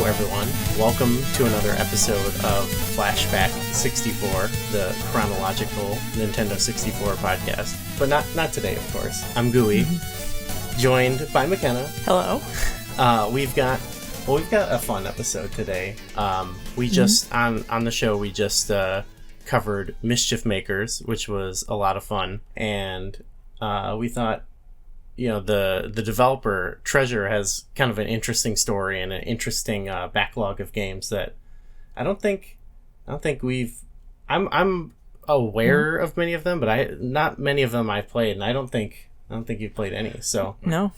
everyone. Welcome to another episode of Flashback 64, the chronological Nintendo 64 podcast. But not today, of course. I'm Gooey, joined by McKenna. Hello. We've got a fun episode today. We just on the show we just covered Mischief Makers, which was a lot of fun, and we thought, you know, the developer Treasure has kind of an interesting story and an interesting backlog of games that I don't think I'm aware of many of them, but not many of them I've played, and I don't think you've played any. So no.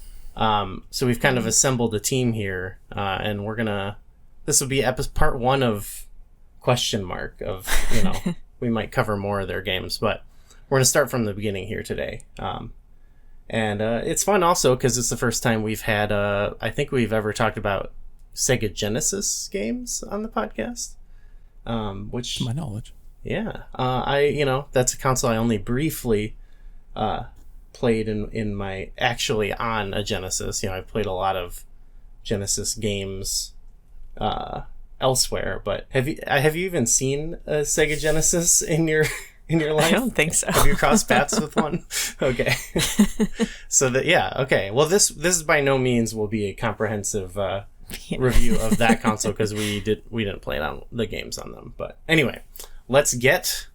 So we've kind of assembled a team here, and this will be part 1 of question mark of, you know, we might cover more of their games, but we're going to start from the beginning here today. And it's fun also because it's the first time we've had, I think we've ever talked about Sega Genesis games on the podcast. Which, to my knowledge. Yeah. That's a console I only briefly played in my, actually on a Genesis. You know, I've played a lot of Genesis games elsewhere, but have you even seen a Sega Genesis in your life? I don't think so. Have you crossed paths with one? Okay. Okay. Well, this is by no means will be a comprehensive review of that console because we didn't play it on the games on them. But anyway, let's get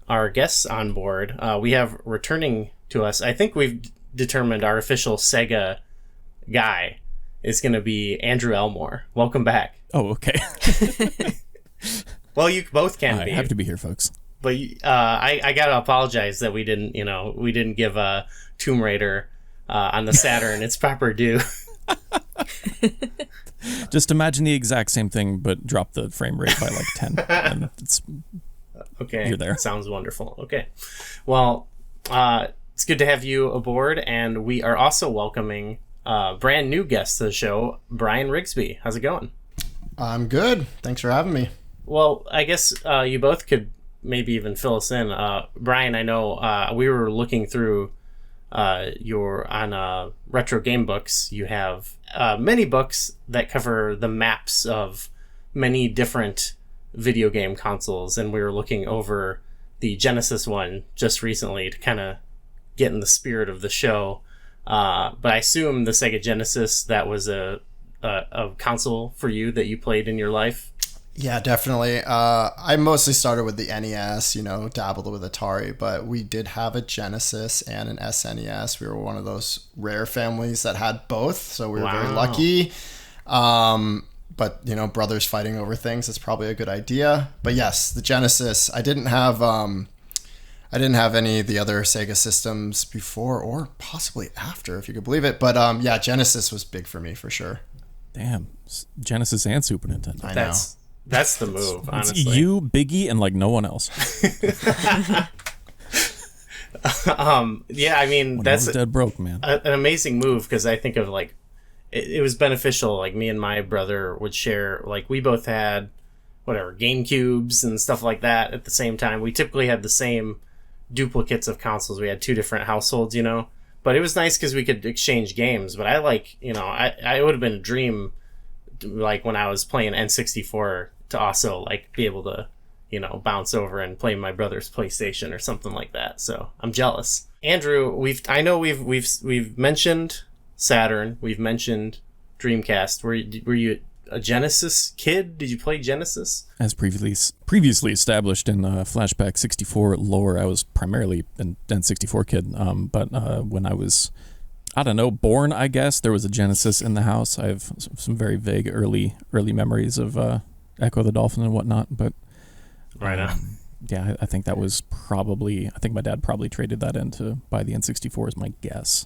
our guests on board. We have returning to us. I think we've determined our official Sega guy is going to be Andrew Elmore. Welcome back. Oh, okay. Well, you both can be. I have to be here, folks. But I gotta apologize that we didn't give Tomb Raider on the Saturn its proper due. Just imagine the exact same thing, but drop the frame rate by like 10. And it's okay. You're there. Sounds wonderful. Okay, well, it's good to have you aboard, and we are also welcoming brand new guest to the show, Brian Riggsbee. How's it going? I'm good. Thanks for having me. Well, I guess you both could maybe even fill us in. Brian, I know we were looking through on Retro Game Books. You have many books that cover the maps of many different video game consoles, and we were looking over the Genesis one just recently to kind of get in the spirit of the show. But I assume the Sega Genesis, that was a console for you that you played in your life. Yeah, definitely. I mostly started with the NES, dabbled with Atari, but we did have a Genesis and an SNES. We were one of those rare families that had both, so we were very lucky. But, brothers fighting over things is probably a good idea. But yes, the Genesis, I didn't have any of the other Sega systems before or possibly after, if you could believe it. But yeah, Genesis was big for me for sure. Damn, Genesis and Super Nintendo. I know. That's the move, honestly. It's you, Biggie, and like no one else. Yeah, I mean, when that's dead broke, man. An amazing move because I think of like it was beneficial. Like me and my brother would share. Like we both had GameCubes and stuff like that at the same time. We typically had the same duplicates of consoles. We had 2 different households, But it was nice because we could exchange games. But I would have been a dream, like when I was playing N64, to also like be able to bounce over and play my brother's PlayStation or something like that. So I'm jealous. Andrew, we've mentioned Saturn, we've mentioned Dreamcast. Were you a Genesis kid? Did you play Genesis? As previously established in Flashback 64 lore, I was primarily an N64 kid. But when I was, I don't know, born, I guess, there was a Genesis in the house. I have some very vague early memories of Echo the Dolphin and whatnot. But right on. Yeah, I think that was probably, I think my dad probably traded that in to buy the N64 is my guess.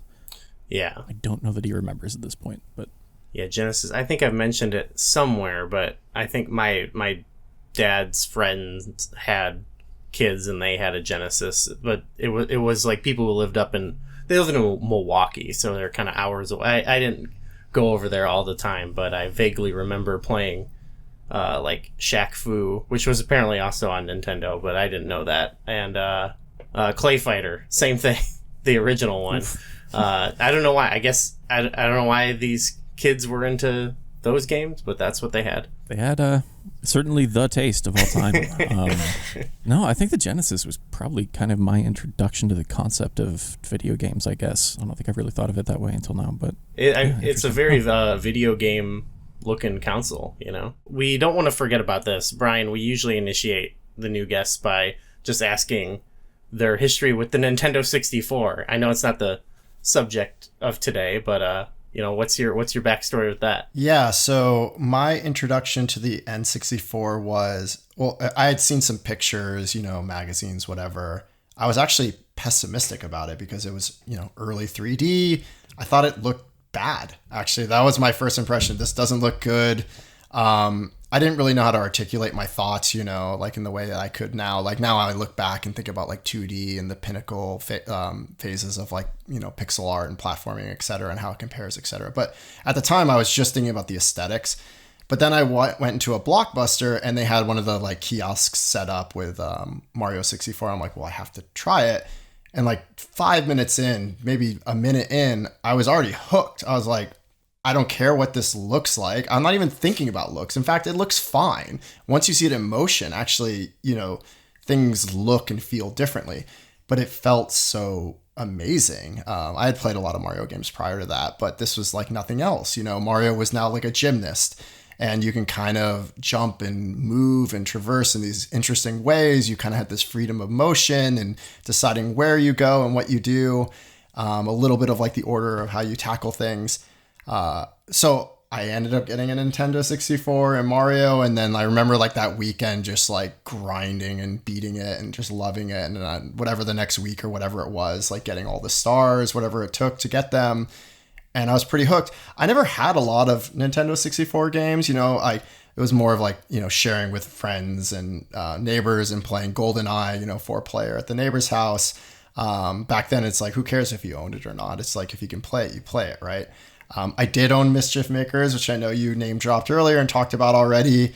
Yeah. I don't know that he remembers at this point, but. Yeah, Genesis. I think I've mentioned it somewhere, but I think my dad's friends had kids and they had a Genesis, but it was like people who lived they live in Milwaukee, so they're kind of hours away. I didn't go over there all the time, but I vaguely remember playing like Shaq Fu, which was apparently also on Nintendo, but I didn't know that. And Clay Fighter, same thing, the original one. I don't know why. I guess I don't know why these kids were into those games, but that's what they had. They had certainly the taste of all time. No, I think the Genesis was probably kind of my introduction to the concept of video games, I guess. I don't think I've really thought of it that way until now, but It's a very video game looking console, you know. We don't want to forget about this. Brian, we usually initiate the new guests by just asking their history with the Nintendo 64. I know it's not the subject of today, but you know, what's your backstory with that? Yeah, so my introduction to the N64 was, well, I had seen some pictures, you know, magazines, whatever. I was actually pessimistic about it because it was, you know, early 3D. I thought it looked bad. Actually, that was my first impression. This doesn't look good. I didn't really know how to articulate my thoughts, you know, like in the way that I could now. Like now I look back and think about like 2D and the pinnacle phases of like, you know, pixel art and platforming, et cetera, and how it compares, et cetera. But at the time I was just thinking about the aesthetics. But then I went into a Blockbuster and they had one of the like kiosks set up with Mario 64. I'm like, well, I have to try it. And like 5 minutes in, maybe a minute in, I was already hooked. I was like, I don't care what this looks like. I'm not even thinking about looks. In fact, it looks fine. Once you see it in motion, actually, you know, things look and feel differently. But it felt so amazing. I had played a lot of Mario games prior to that, but this was like nothing else. You know, Mario was now like a gymnast. And you can kind of jump and move and traverse in these interesting ways. You kind of had this freedom of motion and deciding where you go and what you do. A little bit of like the order of how you tackle things. So I ended up getting a Nintendo 64 and Mario. And then I remember like that weekend just like grinding and beating it and just loving it. And whatever the next week or whatever it was, like getting all the stars, whatever it took to get them. And I was pretty hooked. I never had a lot of Nintendo 64 games. You know, it was more of like, you know, sharing with friends and neighbors and playing GoldenEye, you know, 4-player at the neighbor's house. Back then, it's like, who cares if you owned it or not? It's like, if you can play it, you play it, right? I did own Mischief Makers, which I know you name dropped earlier and talked about already.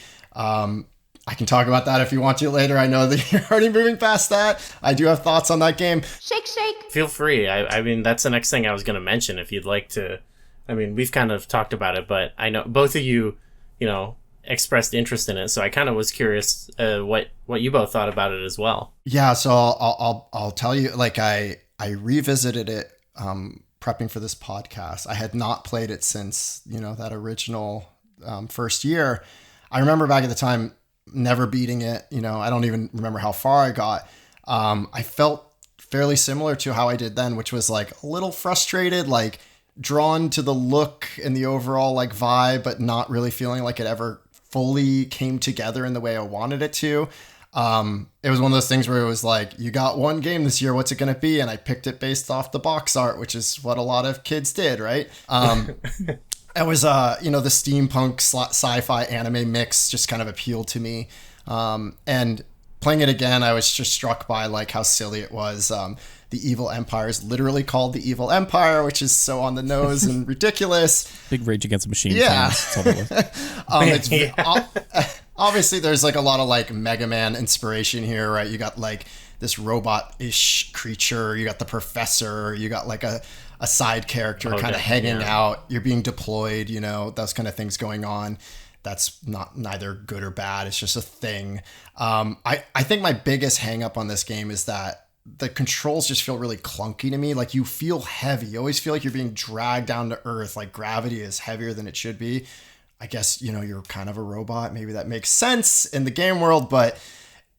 I can talk about that if you want to later. I know that you're already moving past that. I do have thoughts on that game. Shake, shake. Feel free. I mean, that's the next thing I was going to mention if you'd like to. I mean, we've kind of talked about it, but I know both of you, you know, expressed interest in it. So I kind of was curious what you both thought about it as well. Yeah, so I'll tell you, like I revisited it prepping for this podcast. I had not played it since, you know, that original first year. I remember back at the time never beating it. You know, I don't even remember how far I got. I felt fairly similar to how I did then, which was like a little frustrated, like drawn to the look and the overall like vibe, but not really feeling like it ever fully came together in the way I wanted it to. It was one of those things where it was like, you got one game this year, what's it going to be? And I picked it based off the box art, which is what a lot of kids did, right? It was, you know, the steampunk sci-fi anime mix just kind of appealed to me. And playing it again, I was just struck by like how silly it was. The Evil Empire is literally called the Evil Empire, which is so on the nose and ridiculous. Big Rage Against the Machine. Yeah. Fans, Obviously, there's like a lot of like Mega Man inspiration here, right? You got like this robot-ish creature. You got the professor. You got like a side character kind of hanging out. You're being deployed, you know, those kind of things going on. That's neither good or bad. It's just a thing. I think my biggest hang up on this game is that the controls just feel really clunky to me. Like you feel heavy. You always feel like you're being dragged down to earth. Like gravity is heavier than it should be. I guess, you know, you're kind of a robot. Maybe that makes sense in the game world, but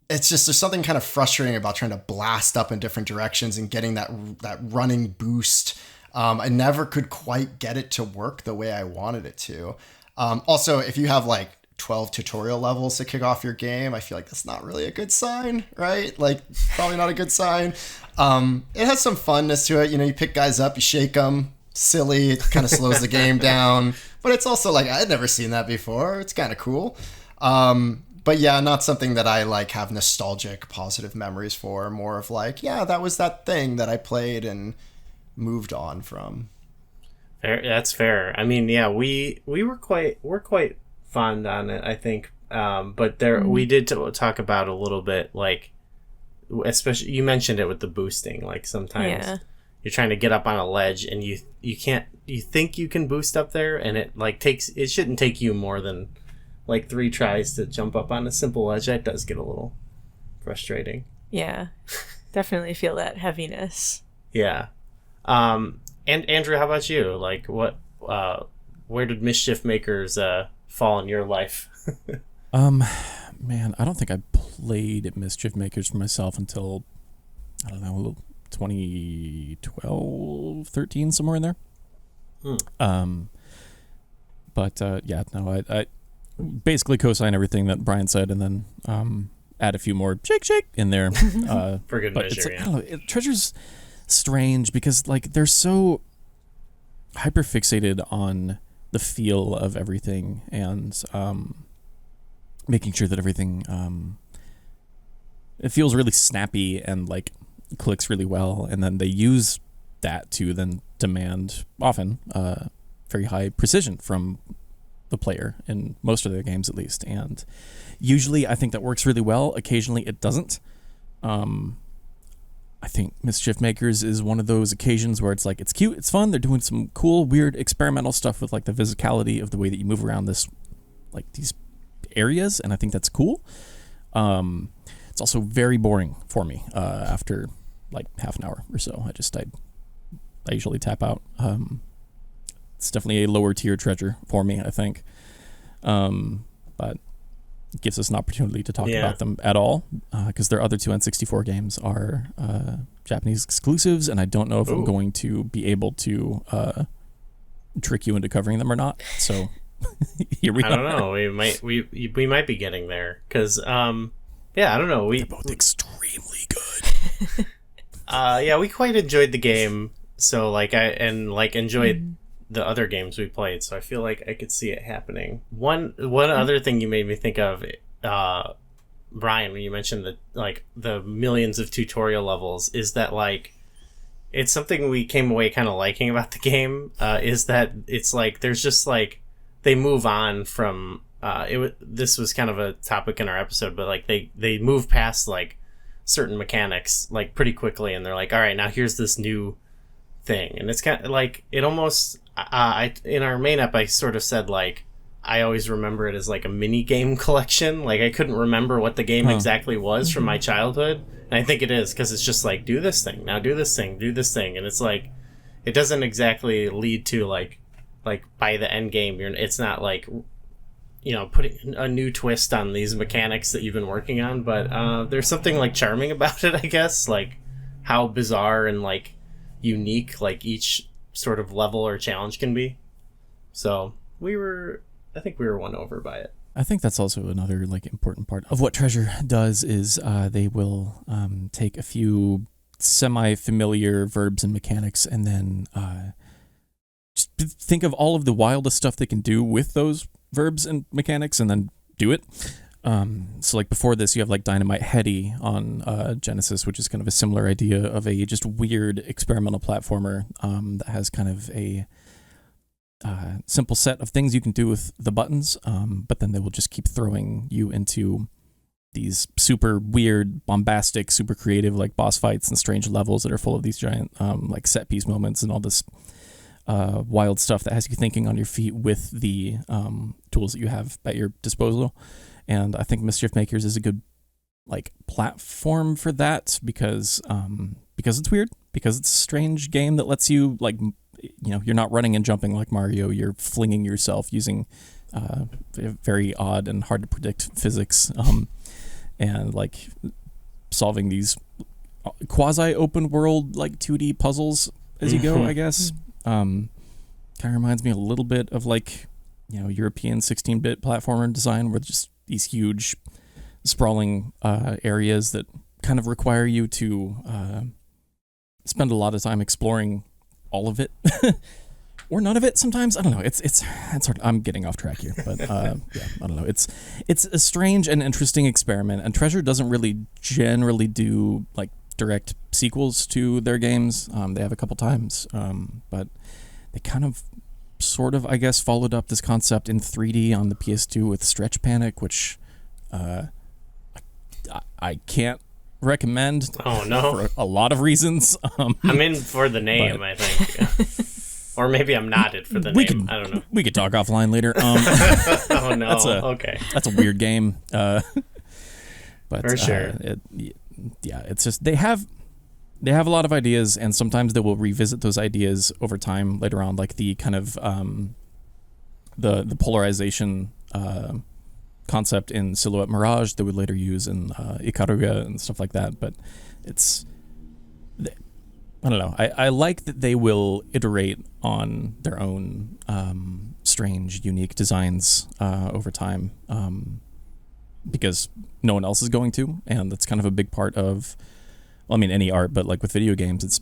it's just, there's something kind of frustrating about trying to blast up in different directions and getting that running boost. I never could quite get it to work the way I wanted it to. Also, if you have like 12 tutorial levels to kick off your game, I feel like that's not really a good sign, right? Like probably not a good sign. It has some funness to it. You know, you pick guys up, you shake them. Silly. It kind of slows the game down. But it's also like, I had never seen that before. It's kind of cool. But yeah, not something that I like have nostalgic positive memories for. More of like, yeah, that was that thing that I played and moved on from. Fair, that's fair. I mean, yeah, we're quite fond on it, I think. But we did talk about a little bit, like, especially you mentioned it with the boosting. Like sometimes you're trying to get up on a ledge and you can't, you think you can boost up there, and it like it shouldn't take you more than like 3 tries to jump up on a simple ledge. That does get a little frustrating. Yeah, definitely feel that heaviness. Yeah. And Andrew, how about you? Like, what, where did Mischief Makers fall in your life? Man, I don't think I played Mischief Makers for myself until, I don't know, 2012, 13, somewhere in there. But yeah, no, I basically co-sign everything that Brian said, and then add a few more shake in there. For good but measure, it's like, yeah. I don't know, Treasure's strange because like they're so hyper fixated on the feel of everything and making sure that everything it feels really snappy and like clicks really well, and then they use that to then demand often very high precision from the player in most of their games, at least. And usually I think that works really well. Occasionally it doesn't. I think Mischief Makers is one of those occasions where it's like, it's cute, it's fun, they're doing some cool, weird, experimental stuff with like the physicality of the way that you move around this, like these areas, and I think that's cool. It's also very boring for me after like half an hour or so. I usually tap out. It's definitely a lower tier treasure for me, I think. But it gives us an opportunity to talk about them at all, because their other 2 N64 games are Japanese exclusives, and I don't know if I'm going to be able to trick you into covering them or not. So here we are. I don't know. We might be getting there because yeah, I don't know. They're both extremely good. Yeah, we quite enjoyed the game. So like enjoyed the other games we played. So I feel like I could see it happening. One other thing you made me think of, Brian, when you mentioned the millions of tutorial levels, is that like it's something we came away kind of liking about the game. Is that it's like there's just like they move on from this was kind of a topic in our episode, but like they move past like certain mechanics like pretty quickly, and they're like, all right, now here's this new thing. And it's kind of like it almost I in our main up I sort of said like I always remember it as like a mini game collection. Like I couldn't remember what the game exactly was from my childhood, and I think it is because it's just like do this thing now, do this thing, do this thing, and it's like it doesn't exactly lead to like by the end game it's not like, you know, putting a new twist on these mechanics that you've been working on, but there's something like charming about it, I guess, like how bizarre and like unique like each sort of level or challenge can be. So I think we were won over by it. I think that's also another like important part of what Treasure does is they will take a few semi-familiar verbs and mechanics and then just think of all of the wildest stuff they can do with those verbs and mechanics and then do it. So like before this, you have like Dynamite Heady on Genesis, which is kind of a similar idea of a just weird experimental platformer that has kind of a simple set of things you can do with the buttons, but then they will just keep throwing you into these super weird, bombastic, super creative like boss fights and strange levels that are full of these giant like set piece moments and all this wild stuff that has you thinking on your feet with the tools that you have at your disposal. And I think Mischief Makers is a good like platform for that because it's weird, because it's a strange game that lets you like, you know, you're not running and jumping like Mario, you're flinging yourself using very odd and hard to predict physics, and like solving these quasi open world like 2D puzzles as you go, I guess. Kind of reminds me a little bit of like, you know, European 16-bit platformer design, where just these huge sprawling areas that kind of require you to spend a lot of time exploring all of it or none of it sometimes. I don't know. It's hard. I'm getting off track here, but yeah, I don't know. It's a strange and interesting experiment, and Treasure doesn't really generally do like direct sequels to their games. They have a couple times, but they kind of sort of, I guess, followed up this concept in 3D on the PS2 with Stretch Panic, which I can't recommend. Oh, no. For a lot of reasons. I'm in for the name, I think. Or maybe I'm not in for the name. I don't know. We could talk offline later. Oh, no. Okay. That's a weird game. But for sure. It's just they have a lot of ideas, and sometimes they will revisit those ideas over time later on, like the kind of the polarization concept in Silhouette Mirage that we later use in Ikaruga and stuff like that. But I don't know. I like that they will iterate on their own strange, unique designs over time, because no one else is going to, and that's kind of a big part of, well, I mean, any art, but like with video games, it's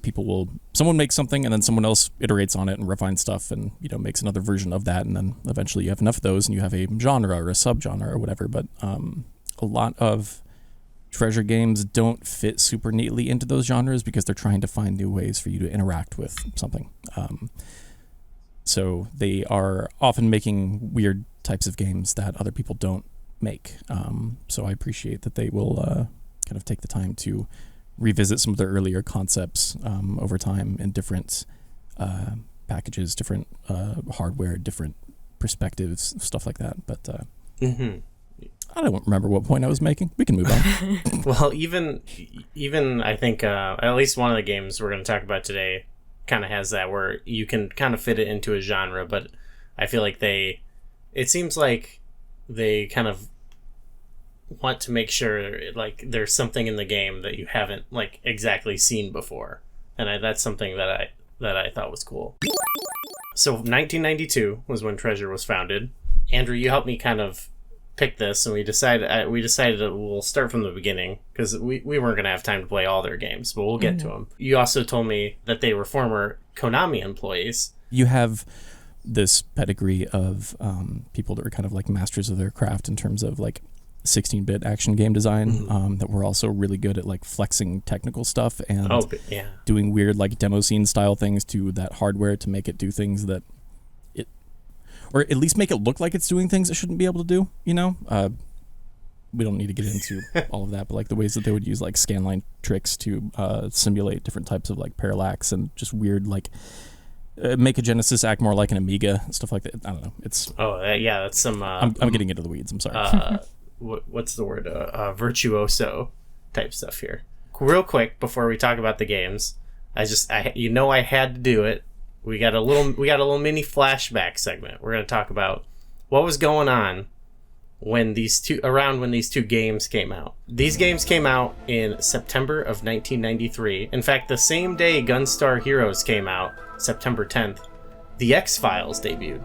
someone makes something and then someone else iterates on it and refines stuff and, makes another version of that, and then eventually you have enough of those and you have a genre or a subgenre or whatever. But a lot of Treasure games don't fit super neatly into those genres because they're trying to find new ways for you to interact with something. So they are often making weird types of games that other people don't make. So I appreciate that they will kind of take the time to revisit some of their earlier concepts over time in different packages, different hardware, different perspectives, stuff like that. But I don't remember what point I was making. We can move on. Well, even I think at least one of the games we're going to talk about today kind of has that, where you can kind of fit it into a genre, but I feel like it seems like they kind of want to make sure like there's something in the game that you haven't like exactly seen before, and that's something that I thought was cool. So 1992 was when Treasure was founded. Andrew, you helped me kind of pick this, and we decided that we'll start from the beginning because we weren't going to have time to play all their games, but we'll get to them. You also told me that they were former Konami employees. You have this pedigree of people that were kind of like masters of their craft in terms of like 16-bit action game design, that were also really good at like flexing technical stuff and doing weird like demo scene style things to that hardware to make it do things that or at least make it look like it's doing things it shouldn't be able to do, we don't need to get into all of that, but like the ways that they would use like scanline tricks to simulate different types of like parallax and just weird like make a Genesis act more like an Amiga, stuff like that. I don't know. It's that's some I'm getting into the weeds, I'm sorry. What's the word? Virtuoso type stuff here. Real quick before we talk about the games, I had to do it. We got a little mini flashback segment. We're going to talk about what was going on when these two games came out. These games came out in September of 1993. In fact, the same day Gunstar Heroes came out, September 10th, The X-Files debuted.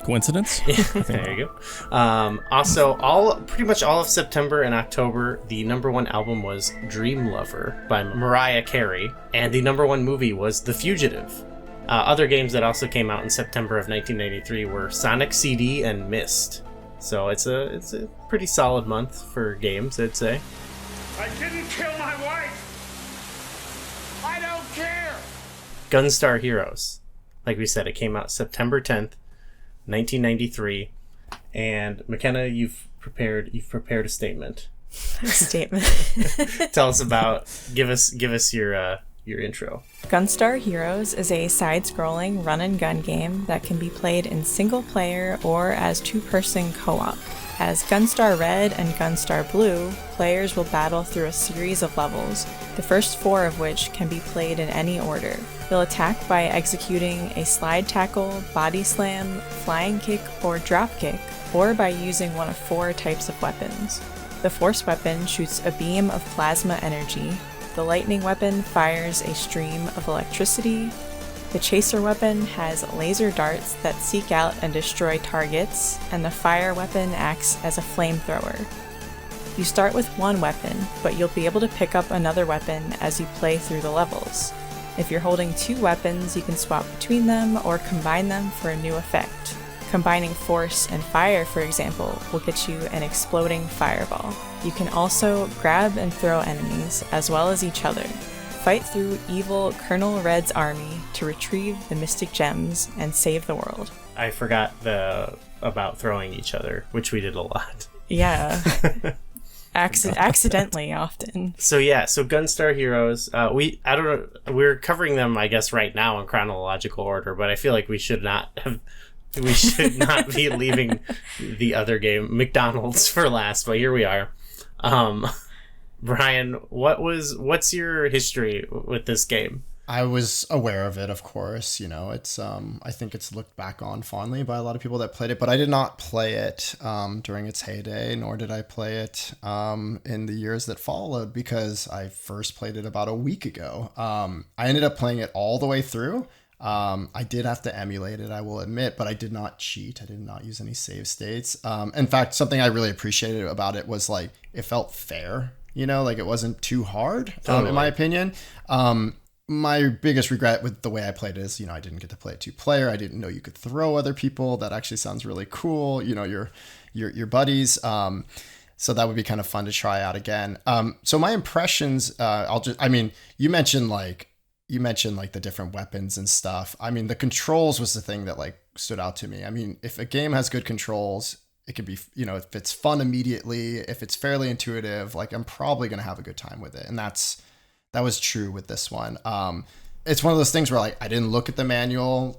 Coincidence? There you go. Also, pretty much all of September and October, the number one album was Dream Lover by Mariah Carey, and the number one movie was The Fugitive. Other games that also came out in September of 1993 were Sonic CD and Myst. So it's a pretty solid month for games, I'd say. I didn't kill my wife! I don't care! Gunstar Heroes. Like we said, it came out September 10th, 1993. And McKenna, you've prepared a statement. Tell us about. Give us your intro. Gunstar Heroes is a side-scrolling run-and-gun game that can be played in single-player or as two-person co-op. As Gunstar Red and Gunstar Blue, players will battle through a series of levels, the first 4 of which can be played in any order. They'll attack by executing a slide tackle, body slam, flying kick, or drop kick, or by using one of 4 types of weapons. The Force weapon shoots a beam of plasma energy. The lightning weapon fires a stream of electricity. The chaser weapon has laser darts that seek out and destroy targets, and the fire weapon acts as a flamethrower. You start with one weapon, but you'll be able to pick up another weapon as you play through the levels. If you're holding 2 weapons, you can swap between them or combine them for a new effect. Combining force and fire, for example, will get you an exploding fireball. You can also grab and throw enemies, as well as each other. Fight through evil Colonel Red's army to retrieve the mystic gems and save the world. I forgot about throwing each other, which we did a lot. Yeah. Accidentally often. So Gunstar Heroes. I don't know. We're covering them, I guess, right now in chronological order, but I feel like we should not have. We should not be leaving the other game, McDonald's, for last. But here we are. Brian, what's your history with this game? I was aware of it, of course. It's I think it's looked back on fondly by a lot of people that played it, but I did not play it during its heyday, nor did I play it in the years that followed, because I first played it about a week ago. I ended up playing it all the way through. I did have to emulate it, I will admit, but I did not cheat. I did not use any save states. In fact, something I really appreciated about it was like it felt fair. Like it wasn't too hard, in my opinion. My biggest regret with the way I played it is, I didn't get to play it 2-player. I didn't know you could throw other people. That actually sounds really cool. Your buddies. So that would be kind of fun to try out again. So my impressions, you mentioned the different weapons and stuff. I mean, the controls was the thing that like stood out to me. I mean, if a game has good controls, it could be, if it's fun immediately, if it's fairly intuitive, like I'm probably going to have a good time with it. And that was true with this one. It's one of those things where like I didn't look at the manual,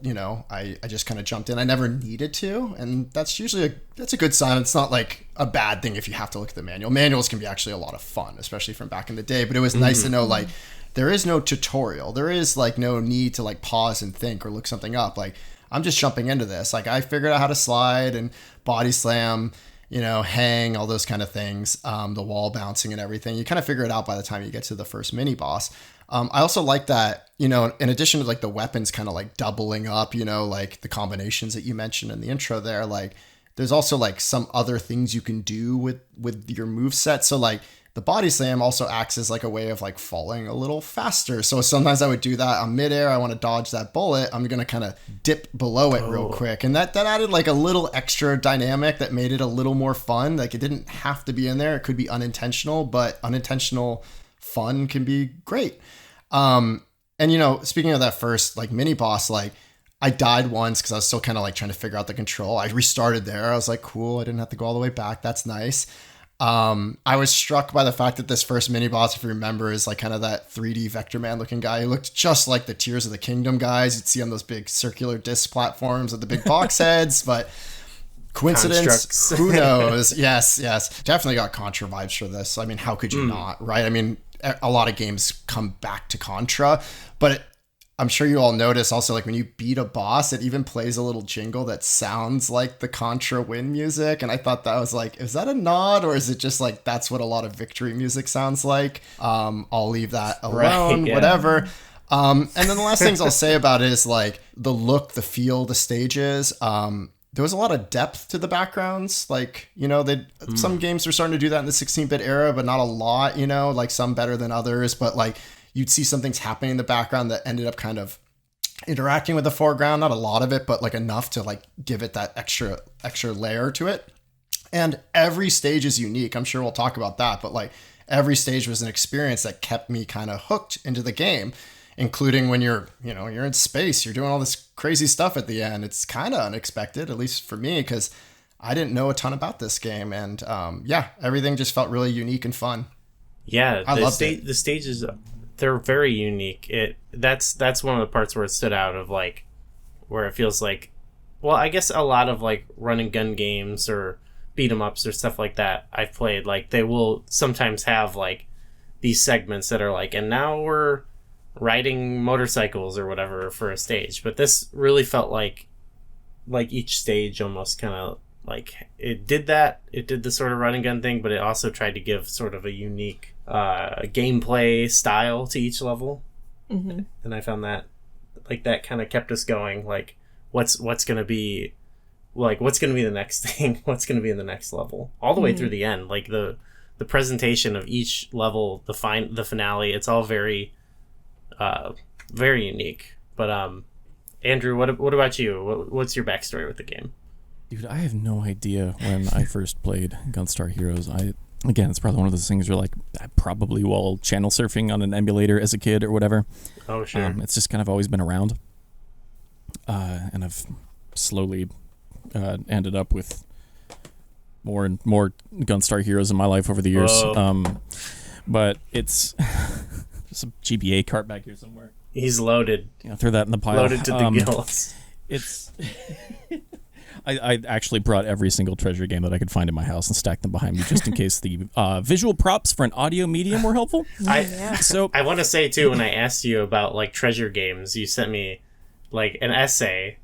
I just kind of jumped in. I never needed to, and that's usually that's a good sign. It's not like a bad thing if you have to look at the manual. Manuals can be actually a lot of fun, especially from back in the day. But it was nice to know like there is no tutorial. There is like no need to like pause and think or look something up. Like I'm just jumping into this. Like I figured out how to slide and body slam, hang, all those kind of things, the wall bouncing and everything. You kind of figure it out by the time you get to the first mini boss. I also like that, in addition to like the weapons kind of like doubling up, like the combinations that you mentioned in the intro there, like there's also like some other things you can do with your moveset. So like the body slam also acts as like a way of like falling a little faster. So sometimes I would do that on midair. I want to dodge that bullet. I'm going to kind of dip below it real quick. And that added like a little extra dynamic that made it a little more fun. Like it didn't have to be in there. It could be unintentional, but unintentional fun can be great. And speaking of that first like mini boss, like I died once because I was still kind of like trying to figure out the control. I restarted there. I was like, cool. I didn't have to go all the way back. That's nice. I was struck by the fact that this first mini boss, if you remember, is like kind of that 3D Vector Man looking guy. He looked just like the Tears of the Kingdom guys you'd see on those big circular disc platforms with the big box heads, but coincidence, who knows? Yes. Definitely got Contra vibes for this. I mean, how could you not, right? I mean, a lot of games come back to Contra, but I'm sure you all notice also, like when you beat a boss, it even plays a little jingle that sounds like the Contra win music. And I thought that was like, is that a nod, or is it just like, that's what a lot of victory music sounds like? I'll leave that alone, whatever. And then the last things I'll say about it is like the look, the feel, the stages. There was a lot of depth to the backgrounds. Like, some games were starting to do that in the 16-bit era, but not a lot, like some better than others. But like, you'd see some things happening in the background that ended up kind of interacting with the foreground. Not a lot of it, but like enough to like give it that extra layer to it. And every stage is unique. I'm sure we'll talk about that, but like every stage was an experience that kept me kind of hooked into the game, including when you're in space, you're doing all this crazy stuff at the end. It's kind of unexpected, at least for me, because I didn't know a ton about this game. And everything just felt really unique and fun. Yeah, I loved it. The stages, they're very unique. That's one of the parts where it stood out, of like where it feels like, well, I guess a lot of like run and gun games or beat 'em ups or stuff like that I've played, like they will sometimes have like these segments that are like, and now we're riding motorcycles or whatever for a stage. But this really felt like each stage almost kind of like it did the sort of run and gun thing, but it also tried to give sort of a unique gameplay style to each level. And I found that like that kind of kept us going, like what's gonna be the next thing, what's gonna be in the next level, all the way through the end. Like the presentation of each level, the finale, it's all very very unique. But Andrew, what about you? What's your backstory with the game? Dude, I have no idea when I first played Gunstar Heroes. Again, it's probably one of those things where like I probably while channel surfing on an emulator as a kid or whatever. Oh, sure. It's just kind of always been around. And I've slowly ended up with more and more Gunstar heroes in my life over the years. But it's there's a GBA cart back here somewhere. He's loaded. Throw that in the pile. Loaded to the gills. It's. I actually brought every single treasure game that I could find in my house and stacked them behind me just in case the visual props for an audio medium were helpful. So I want to say too, when I asked you about like treasure games, you sent me like an essay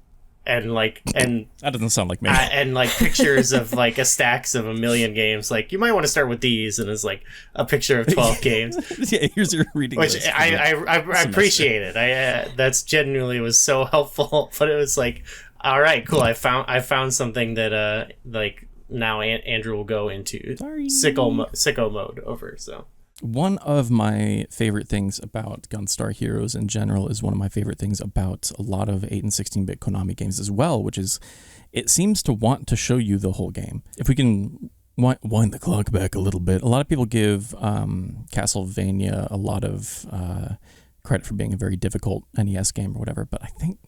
and that doesn't sound like me. And like pictures of like a stacks of a million games. Like you might want to start with these, and it's like a picture of 12 games. Yeah, here's your reading which list. I appreciate it. That's genuinely was so helpful. But it was like, all right, cool. I found something that like now Andrew will go into sicko mode over. So one of my favorite things about Gunstar Heroes in general is one of my favorite things about a lot of 8 and 16-bit Konami games as well, which is it seems to want to show you the whole game. If we can wind the clock back a little bit, a lot of people give Castlevania a lot of credit for being a very difficult NES game or whatever, but I think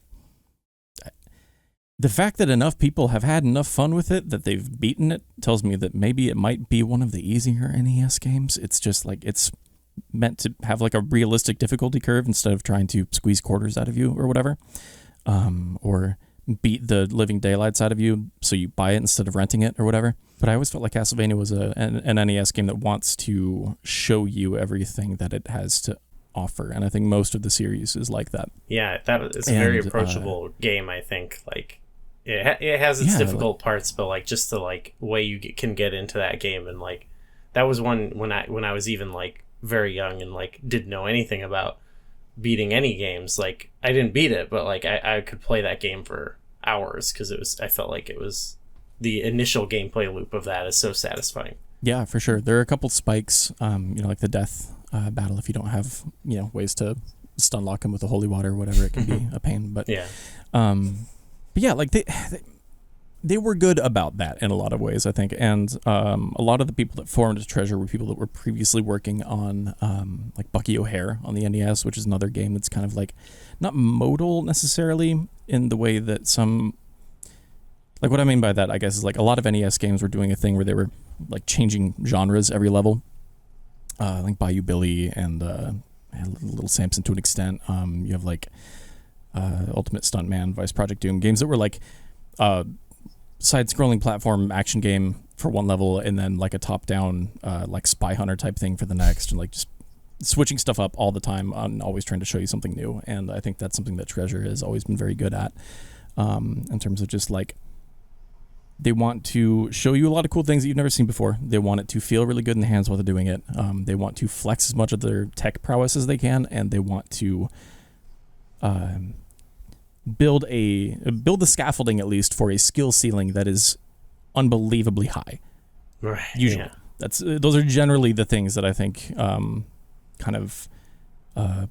the fact that enough people have had enough fun with it that they've beaten it tells me that maybe it might be one of the easier NES games. It's just like it's meant to have like a realistic difficulty curve instead of trying to squeeze quarters out of you or whatever, or beat the living daylights out of you so you buy it instead of renting it or whatever. But I always felt like Castlevania was an NES game that wants to show you everything that it has to offer, and I think most of the series is like that. Yeah, it's a very approachable game. I think like. It has its difficult parts, but like just the like way you can get into that game, and like that was one when I was even like very young and like didn't know anything about beating any games. Like I didn't beat it, but like I could play that game for hours because I felt like it was the initial gameplay loop of that is so satisfying. Yeah, for sure. There are a couple spikes, like the death battle. If you don't have ways to stun lock him with the holy water or whatever, it can be a pain. But yeah. But yeah, like they were good about that in a lot of ways, I think. And a lot of the people that formed Treasure were people that were previously working on like Bucky O'Hare on the NES, which is another game that's kind of like not modal necessarily in the way that some, like what I mean by that, I guess, is like a lot of NES games were doing a thing where they were like changing genres every level, like Bayou Billy and Little Samson to an extent. You have like Ultimate Stuntman, Vice Project Doom, games that were like side-scrolling platform action game for one level, and then like a top-down like Spy Hunter type thing for the next, and like just switching stuff up all the time and always trying to show you something new. And I think that's something that Treasure has always been very good at, in terms of just like they want to show you a lot of cool things that you've never seen before. They want it to feel really good in the hands while they're doing it. They want to flex as much of their tech prowess as they can, and they want to build the scaffolding at least for a skill ceiling that is unbelievably high. Right. Usually, those are generally the things that I think kind of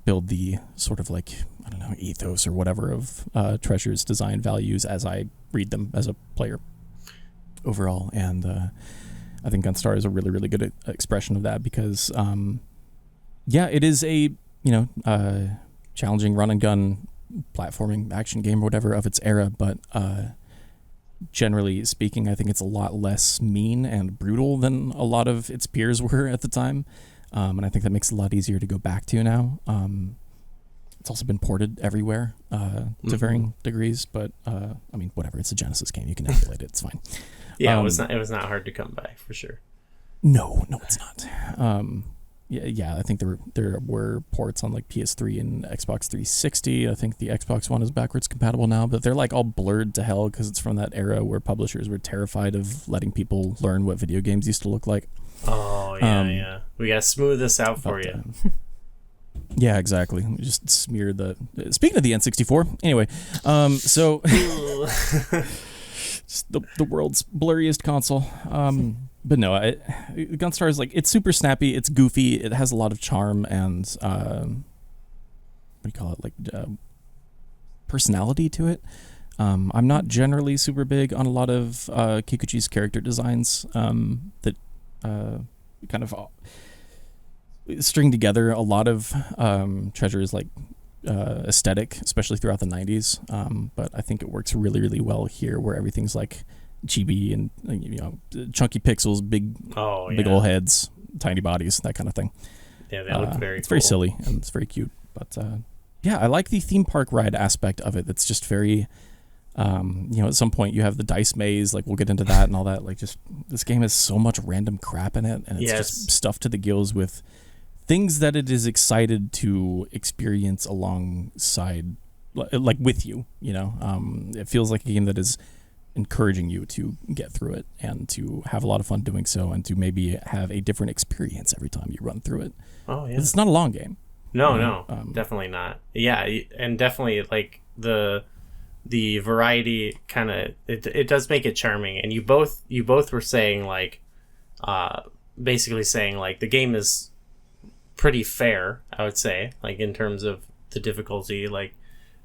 build the sort of like, I don't know, ethos or whatever of Treasure's design values as I read them as a player overall. And I think Gunstar is a really, really good expression of that because, it is a challenging run and gun platforming action game or whatever of its era, but generally speaking, I think it's a lot less mean and brutal than a lot of its peers were at the time, and I think that makes it a lot easier to go back to now. It's also been ported everywhere to varying degrees, but I mean, whatever. It's a Genesis game; you can emulate it. It's fine. Yeah, it was not hard to come by for sure. No, it's not. Yeah, I think there were ports on like PS3 and Xbox 360. I think the Xbox One is backwards compatible now, but they're like all blurred to hell because it's from that era where publishers were terrified of letting people learn what video games used to look like. Oh, yeah. We gotta smooth this out for you. Yeah, exactly. We just smear the... Speaking of the N64, anyway, so... just the world's blurriest console. But no, Gunstar is like, it's super snappy, it's goofy, it has a lot of charm and, what do you call it, like, personality to it. I'm not generally super big on a lot of Kikuchi's character designs that kind of string together a lot of Treasure's like aesthetic, especially throughout the 90s. But I think it works really, really well here where everything's like chibi and chunky pixels, big old heads, tiny bodies, that kind of thing. Yeah, that looks very It's very silly and it's very cute. But yeah, I like the theme park ride aspect of it. That's just very, at some point you have the dice maze, like we'll get into that and all that. Like just this game has so much random crap in it, and it's just stuffed to the gills with things that it is excited to experience alongside, like with you. It feels like a game that is encouraging you to get through it and to have a lot of fun doing so, and to maybe have a different experience every time you run through it. Oh yeah, it's not a long game. No, definitely not. Yeah, and definitely like the variety kind of it does make it charming. And you both were saying like, basically saying like the game is pretty fair. I would say like in terms of the difficulty. Like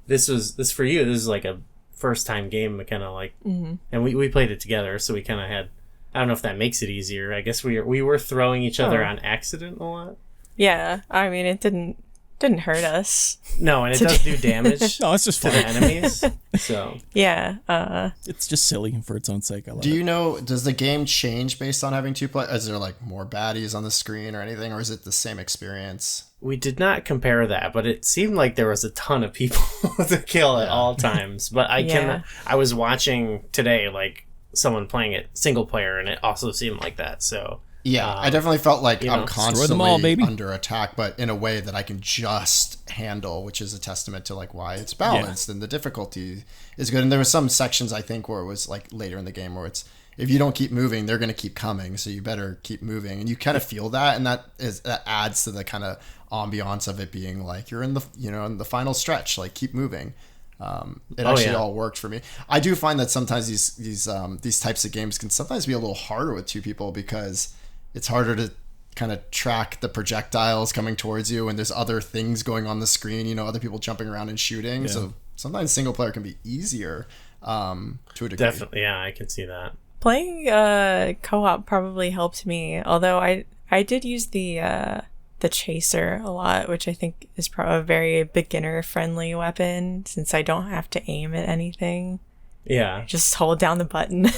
this for you. This is like a first time game, kind of like, and we played it together, so we kind of had. I don't know if that makes it easier. I guess we were throwing each other on accident a lot. Yeah, I mean, it didn't hurt us. No, and it does do damage. No, it's just to the enemies. So yeah, it's just silly for its own sake. Do you know? Does the game change based on having two players? Is there like more baddies on the screen or anything, or is it the same experience? We did not compare that, but it seemed like there was a ton of people to kill at all times. But I was watching today like someone playing it single player, and it also seemed like that. So. Yeah, I definitely felt like I'm constantly all, under attack, but in a way that I can just handle, which is a testament to like why it's balanced and the difficulty is good. And there were some sections I think where it was like later in the game where it's if you don't keep moving, they're going to keep coming, so you better keep moving. And you kind of feel that, and that adds to the kind of ambiance of it being like you're in the in the final stretch, like keep moving. It actually all worked for me. I do find that sometimes these types of games can sometimes be a little harder with two people because it's harder to kind of track the projectiles coming towards you, and there's other things going on the screen, other people jumping around and shooting. Yeah. So sometimes single player can be easier to a degree. Definitely, yeah, I can see that. Playing co-op probably helped me, although I did use the chaser a lot, which I think is probably a very beginner-friendly weapon since I don't have to aim at anything. Yeah. Just hold down the button.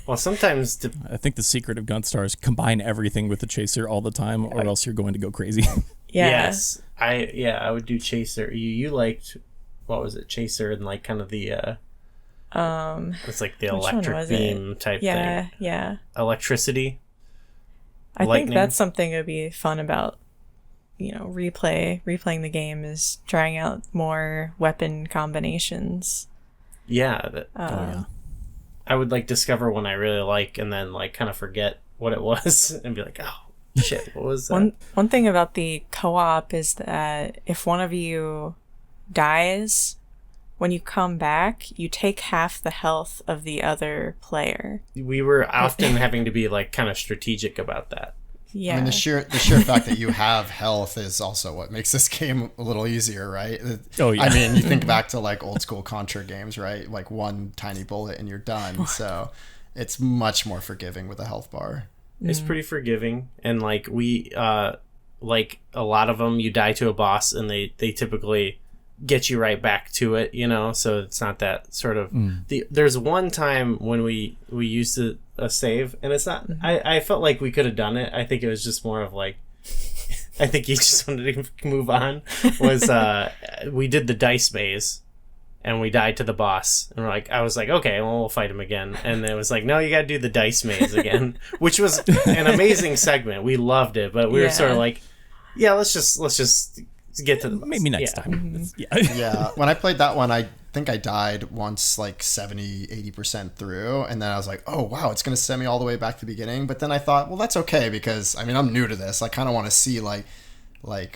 Well, sometimes... I think the secret of Gunstar is combine everything with the chaser all the time, or else you're going to go crazy. Yeah. Yes. I would do chaser. You liked... What was it? Chaser and like kind of the... it's like the electric beam type thing. Yeah. Electricity. I think that's something that would be fun about, replaying the game is trying out more weapon combinations. Yeah, I would like discover one I really like and then like kind of forget what it was and be like, oh shit, what was that? One thing about the co-op is that if one of you dies, when you come back, you take half the health of the other player. We were often having to be like kind of strategic about that. Yeah. I mean, the sheer fact that you have health is also what makes this game a little easier, right? Oh, yeah. I mean, you think back to like old school Contra games, right? Like one tiny bullet and you're done. So it's much more forgiving with a health bar. It's pretty forgiving. And like we, like a lot of them, you die to a boss and they typically get you right back to it, so it's not that sort of there's one time when we used a save, and it's not I felt like we could have done it. I think it was just more of like I think he just wanted to move on. Was we did the dice maze and we died to the boss, and I was like, okay, well, we'll fight him again. And it was like, no, you gotta do the dice maze again, which was an amazing segment. We loved it, but we were sort of like, yeah, let's just get to the boss. Maybe next time. Yeah. When I played that one, I think I died once like 70-80% through, and then I was like, oh wow, it's gonna send me all the way back to the beginning. But then I thought, well, that's okay, because I mean, I'm new to this. I kind of want to see like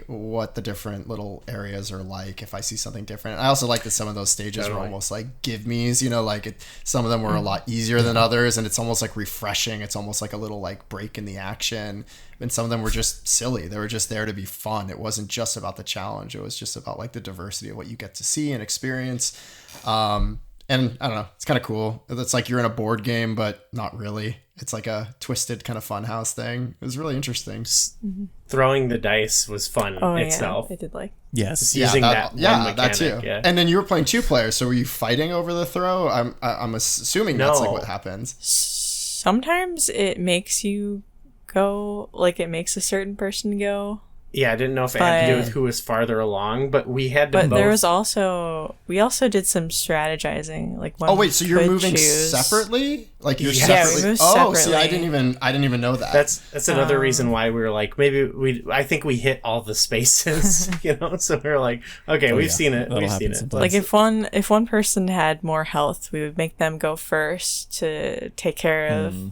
what the different little areas are like if I see something different. I also like that some of those stages were almost like give me's, some of them were a lot easier than others, and it's almost like refreshing. It's almost like a little like break in the action. And some of them were just silly. They were just there to be fun. It wasn't just about the challenge. It was just about like the diversity of what you get to see and experience. And I don't know, it's kind of cool. It's like you're in a board game, but not really. It's like a twisted kind of funhouse thing. It was really interesting. Throwing the dice was fun itself. Yeah, I did like. Yes. Just using that one mechanic, that too. yeah. And then you were playing 2 players, so were you fighting over the throw? I'm assuming that's like what happens. Sometimes it makes you go, like it makes a certain person go. Yeah, I didn't know if it had to do with who was farther along, but we had to both. But there was we also did some strategizing. Like oh wait, so you're moving separately? Like you're separately? We moved separately. See, I didn't even know that. That's another reason why we were like, I think we hit all the spaces, So we were like, okay, we've seen it. We've seen it. Like if one person had more health, we would make them go first to take care of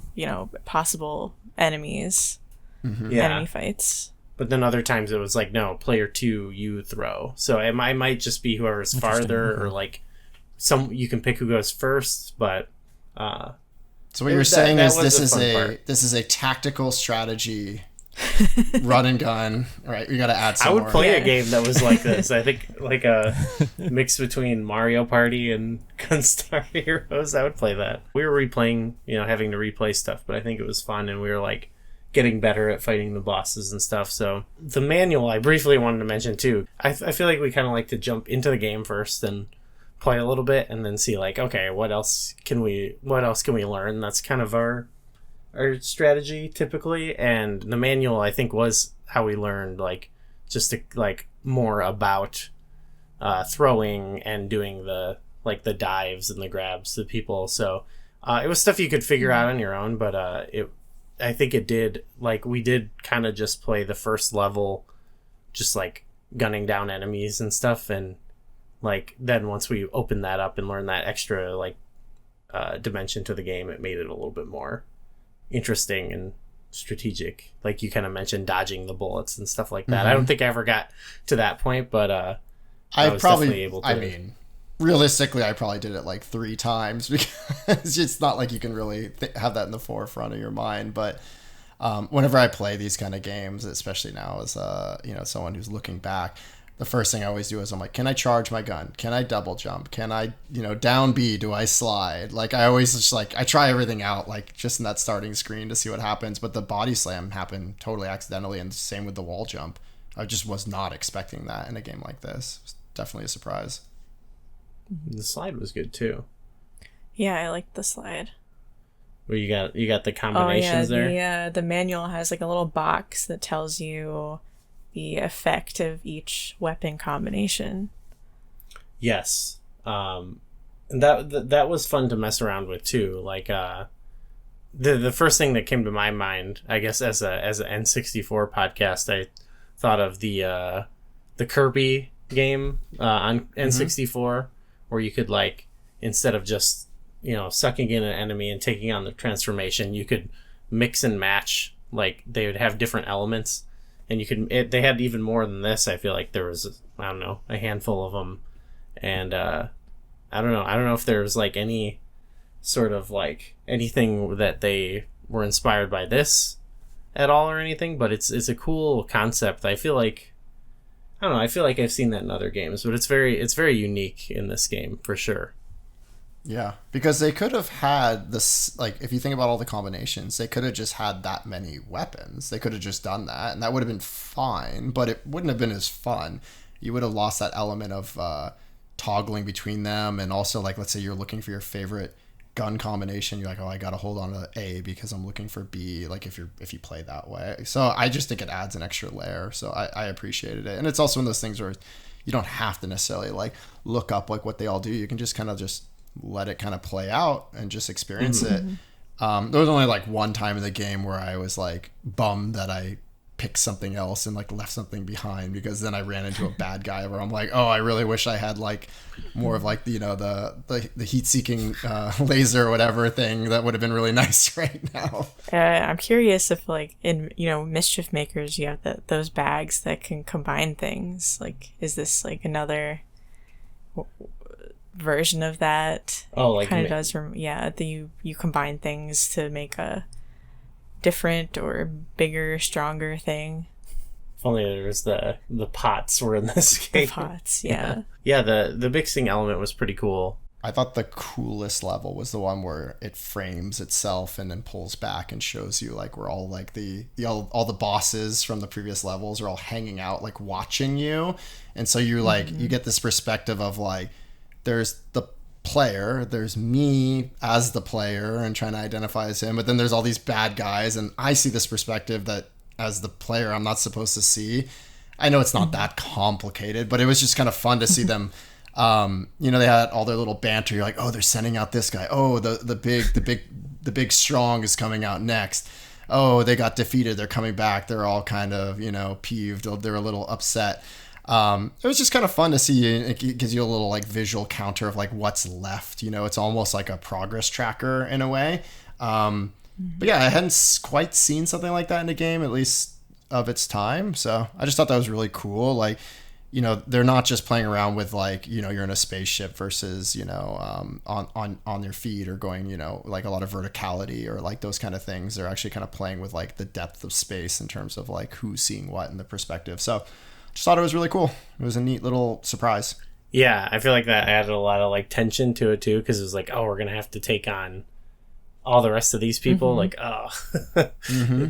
possible enemies, enemy fights. But then other times it was like, no, player 2, you throw. So it might just be whoever's farther, or like you can pick who goes first. But so what you're saying is this is a tactical strategy, run and gun. All right, we got to add some. I would more. play a game that was like this. I think like a mix between Mario Party and Gunstar Heroes. I would play that. We were replaying, having to replay stuff, but I think it was fun, and we were like getting better at fighting the bosses and stuff. So the manual I briefly wanted to mention too. I feel like we kind of like to jump into the game first and play a little bit, and then see like, okay, what else can we learn? That's kind of our strategy typically. And the manual, I think, was how we learned like just to, like more about throwing and doing the dives and the grabs to people. So it was stuff you could figure out on your own, but I think it did, like, we did kind of just play the first level, just, like, gunning down enemies and stuff, and, like, then once we opened that up and learned that extra, like, dimension to the game, it made it a little bit more interesting and strategic. Like, you kind of mentioned dodging the bullets and stuff like that. Mm-hmm. I don't think I ever got to that point, but I was definitely able to. I mean, realistically, I probably did it like 3 times, because it's not like you can really have that in the forefront of your mind. But whenever I play these kind of games, especially now as someone who's looking back, the first thing I always do is I'm like, can I charge my gun? Can I double jump? Can I, down B, do I slide? Like, I always just like, I try everything out, like just in that starting screen to see what happens. But the body slam happened totally accidentally, and same with the wall jump. I just was not expecting that in a game like this. It was definitely a surprise. The slide was good too. Yeah, I liked the slide. Where you got the combinations there. Yeah, the manual has like a little box that tells you the effect of each weapon combination. Yes, and that was fun to mess around with too. Like the first thing that came to my mind, I guess, as an N64 podcast, I thought of the Kirby game on N64. Where you could, like, instead of just, sucking in an enemy and taking on the transformation, you could mix and match. Like, they would have different elements, and you could. They had even more than this. I feel like there was, I don't know, a handful of them, and I don't know if there was like any sort of like anything that they were inspired by this at all or anything. But it's a cool concept. I feel like. I don't know. I feel like I've seen that in other games, but it's very unique in this game for sure. Yeah, because they could have had this, like, if you think about all the combinations, they could have just had that many weapons. They could have just done that, and that would have been fine, but it wouldn't have been as fun. You would have lost that element of toggling between them, and also, like, let's say you're looking for your favorite gun combination, you're like, oh, I gotta hold on to A because I'm looking for B, like if you play that way. So I just think it adds an extra layer, so I appreciated it. And it's also one of those things where you don't have to necessarily like look up like what they all do. You can just kind of just let it kind of play out and just experience it. There was only like one time in the game where I was like bummed that I picked something else and like left something behind, because then I ran into a bad guy where I'm like, oh, I really wish I had like more of like the heat-seeking laser or whatever thing. That would have been really nice right now. I'm curious if like in Mischief Makers you have those bags that can combine things. Like, is this like another version of that? Oh, like kind of does. You combine things to make a different or bigger, stronger thing. If only there was the pots were in this game. The pots, yeah. Yeah, the mixing element was pretty cool. I thought the coolest level was the one where it frames itself and then pulls back and shows you like where all like all the bosses from the previous levels are all hanging out like watching you, and so you like you get this perspective of like there's the player, there's me as the player and trying to identify as him, but then there's all these bad guys, and I see this perspective that as the player I'm not supposed to see. I know it's not that complicated, but it was just kind of fun to see them. They had all their little banter. You're like, oh, they're sending out this guy. Oh, the big strong is coming out next. Oh, they got defeated. They're coming back. They're all kind of, peeved. They're a little upset. It was just kind of fun to see. It gives you a little like visual counter of like what's left. It's almost like a progress tracker in a way. But yeah, I hadn't quite seen something like that in a game, at least of its time. So I just thought that was really cool. Like, they're not just playing around with like, you're in a spaceship versus, on their feet or going, like a lot of verticality or like those kind of things. They're actually kind of playing with like the depth of space in terms of like who's seeing what in the perspective. So just thought it was really cool. It was a neat little surprise. Yeah, I feel like that added a lot of like tension to it too, because it was like, oh, we're gonna have to take on all the rest of these people. Like, oh,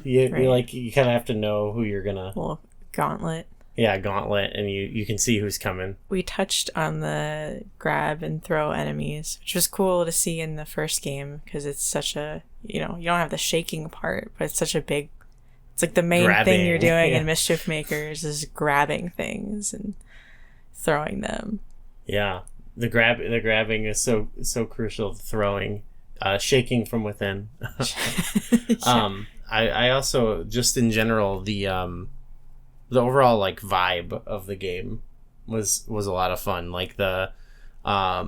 you kind of have to know who you're gonna. Well, gauntlet. Yeah, gauntlet, and you can see who's coming. We touched on the grab and throw enemies, which was cool to see in the first game because it's such a, you don't have the shaking part, but it's such a big, it's like the main thing you're doing in Mischief Makers is grabbing things and throwing them. Yeah, the grabbing is so crucial. The throwing, shaking from within. I also, just in general, the overall like vibe of the game was a lot of fun. Like the I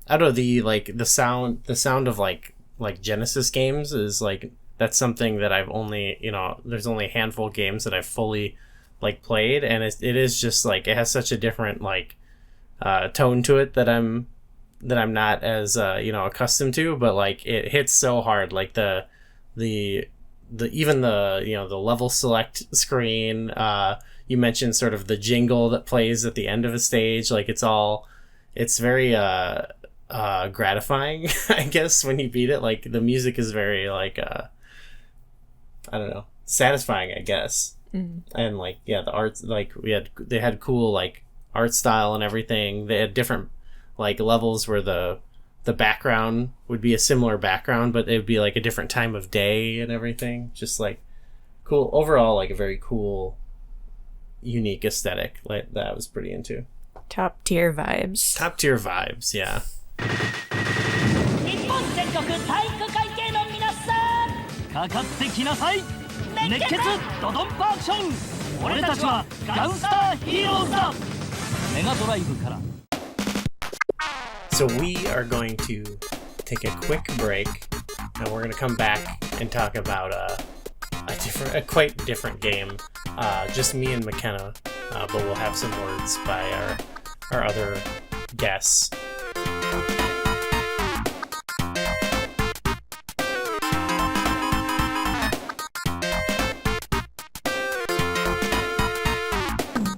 don't know, the sound of like Genesis games is like, that's something that I've only, there's only a handful of games that I've fully like played, and it is just like, it has such a different like tone to it that I'm not as accustomed to, but like it hits so hard. Like the even the the level select screen, you mentioned sort of the jingle that plays at the end of a stage. Like it's very gratifying, I guess, when you beat it. Like the music is very like I don't know, satisfying, I guess. And like, yeah, the arts, like they had cool like art style and everything. They had different like levels where the background would be a similar background, but it would be like a different time of day and everything. Just like cool overall, like a very cool, unique aesthetic like that I was pretty into. Top tier vibes, yeah. So we are going to take a quick break, and we're going to come back and talk about a quite different game. Just me and McKenna, but we'll have some words by our other guests.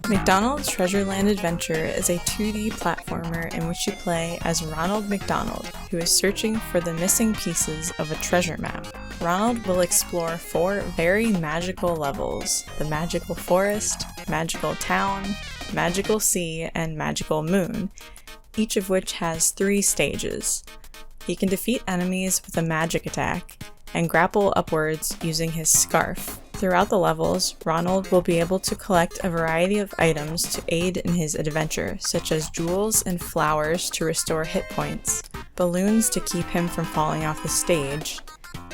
McDonald's Treasureland Adventure is a 2D platformer in which you play as Ronald McDonald, who is searching for the missing pieces of a treasure map. Ronald will explore 4 very magical levels: the Magical Forest, Magical Town, Magical Sea, and Magical Moon, each of which has 3 stages. He can defeat enemies with a magic attack and grapple upwards using his scarf. Throughout the levels, Ronald will be able to collect a variety of items to aid in his adventure, such as jewels and flowers to restore hit points, balloons to keep him from falling off the stage,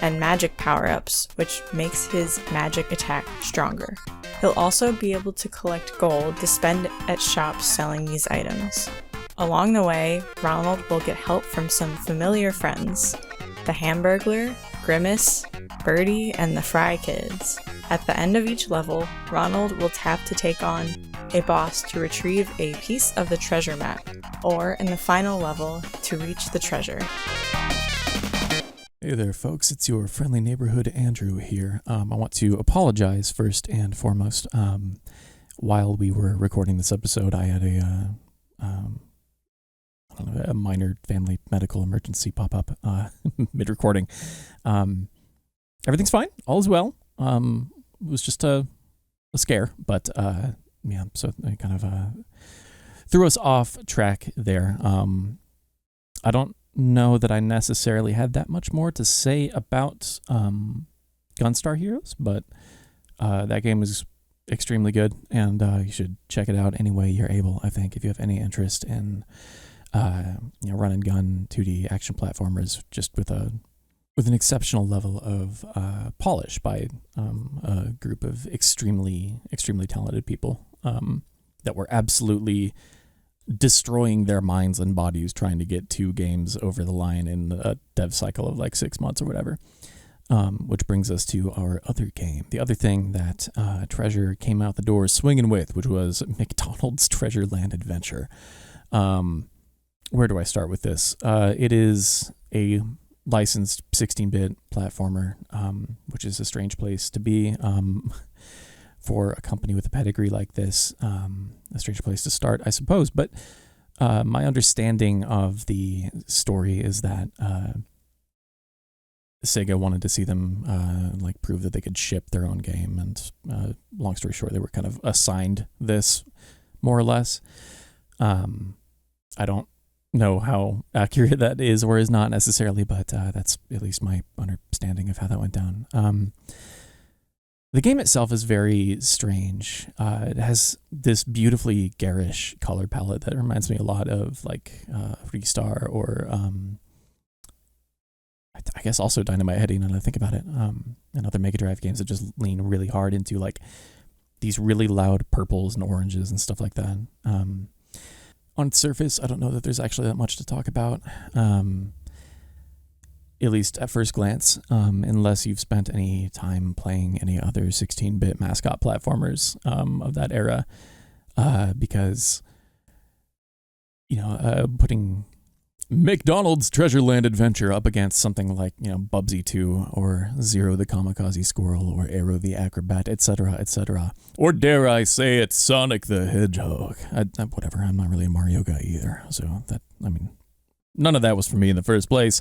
and magic power-ups, which makes his magic attack stronger. He'll also be able to collect gold to spend at shops selling these items. Along the way, Ronald will get help from some familiar friends: the Hamburglar, Grimace, Birdie, and the Fry Kids. At the end of each level, Ronald will tap to take on a boss to retrieve a piece of the treasure map, or in the final level, to reach the treasure. Hey there, folks. It's your friendly neighborhood Andrew here. I want to apologize first and foremost. While we were recording this episode, I had don't know, a minor family medical emergency pop up mid recording. Everything's fine. All is well. It was just a scare, but yeah, so it kind of threw us off track there. I don't know that I necessarily had that much more to say about Gunstar Heroes, but that game is extremely good, and you should check it out any way you're able. I think if you have any interest in run and gun 2D action platformers, just with an exceptional level of polish by a group of extremely talented people that were absolutely destroying their minds and bodies trying to get 2 games over the line in a dev cycle of like 6 months or whatever. Which brings us to our other game. The other thing that Treasure came out the door swinging with, which was McDonald's Treasureland Adventure. Where do I start with this? It is a licensed 16-bit platformer, which is a strange place to be for a company with a pedigree like this. A strange place to start, I suppose. But my understanding of the story is that Sega wanted to see them prove that they could ship their own game, and long story short, they were kind of assigned this, more or less. I don't know how accurate that is or is not necessarily, but that's at least my understanding of how that went down. The game itself is very strange. It has this beautifully garish color palette that reminds me a lot of Riggstar or I guess also Dynamite Headdy, now that I think about it, and other Mega Drive games that just lean really hard into like these really loud purples and oranges and stuff like that. On its surface, I don't know that there's actually that much to talk about, at least at first glance, unless you've spent any time playing any other 16-bit mascot platformers of that era, because, putting McDonald's Treasureland Adventure up against something like, Bubsy 2 or Zero the Kamikaze Squirrel or Arrow the Acrobat, etc., or dare I say it, Sonic the Hedgehog. Whatever, I'm not really a Mario guy either, so none of that was for me in the first place.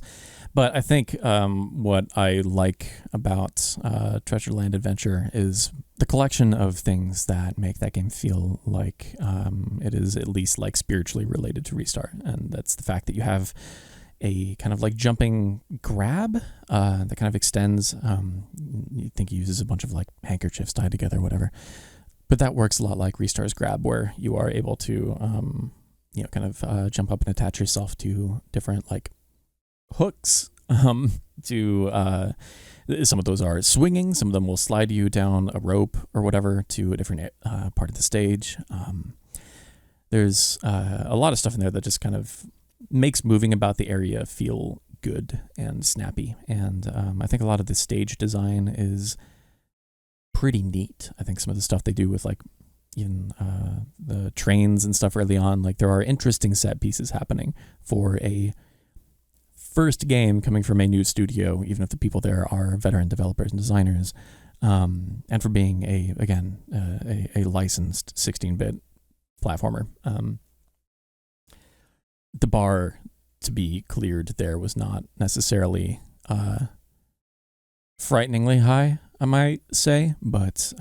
But I think what I like about Treasureland Adventure is the collection of things that make that game feel like it is at least like spiritually related to Restart. And that's the fact that you have a kind of like jumping grab that kind of extends. You think he uses a bunch of like handkerchiefs tied together or whatever. But that works a lot like Restar's grab, where you are able to jump up and attach yourself to different like hooks some of those are swinging, some of them will slide you down a rope or whatever to a different part of the stage. There's a lot of stuff in there that just kind of makes moving about the area feel good and snappy, and I think a lot of the stage design is pretty neat. I think some of the stuff they do with like even the trains and stuff early on, like there are interesting set pieces happening for a first game coming from a new studio, even if the people there are veteran developers and designers, and for being a licensed 16-bit platformer. The bar to be cleared there was not necessarily frighteningly high, I might say, but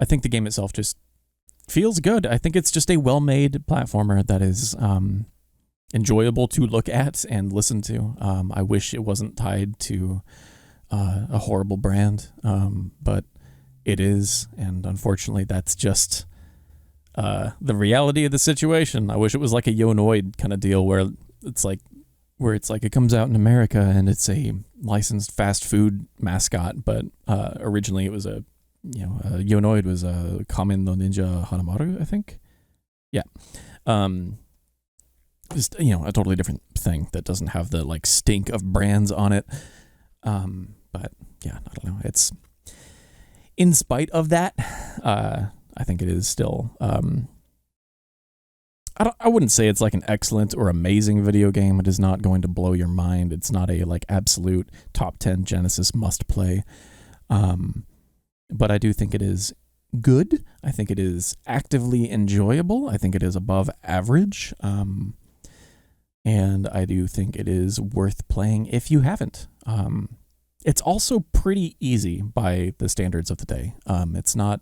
I think the game itself just feels good. I think it's just a well-made platformer that is enjoyable to look at and listen to. I wish it wasn't tied to a horrible brand, but it is, and unfortunately that's just the reality of the situation. I wish it was like a Yonoid kind of deal where it's like it comes out in America and it's a licensed fast food mascot, but originally it was Yonoid was a Kamen no Ninja Hanamaru, I think. Yeah. Just, a totally different thing that doesn't have the like stink of brands on it. But yeah, I don't know. It's in spite of that, I think it is still, I wouldn't say it's like an excellent or amazing video game. It is not going to blow your mind. It's not a like absolute top 10 Genesis must play. But I do think it is good. I think it is actively enjoyable. I think it is above average. and I do think it is worth playing if you haven't. It's also pretty easy by the standards of the day. It's not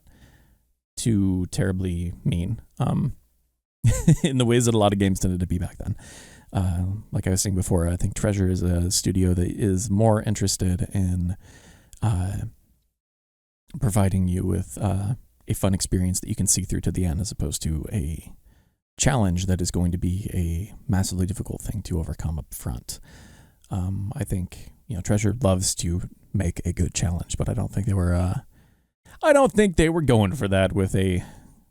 too terribly mean in the ways that a lot of games tended to be back then. Like I was saying before, I think Treasure is a studio that is more interested in providing you with a fun experience that you can see through to the end, as opposed to a challenge that is going to be a massively difficult thing to overcome up front. I think, Treasure loves to make a good challenge, but I don't think they were going for that with a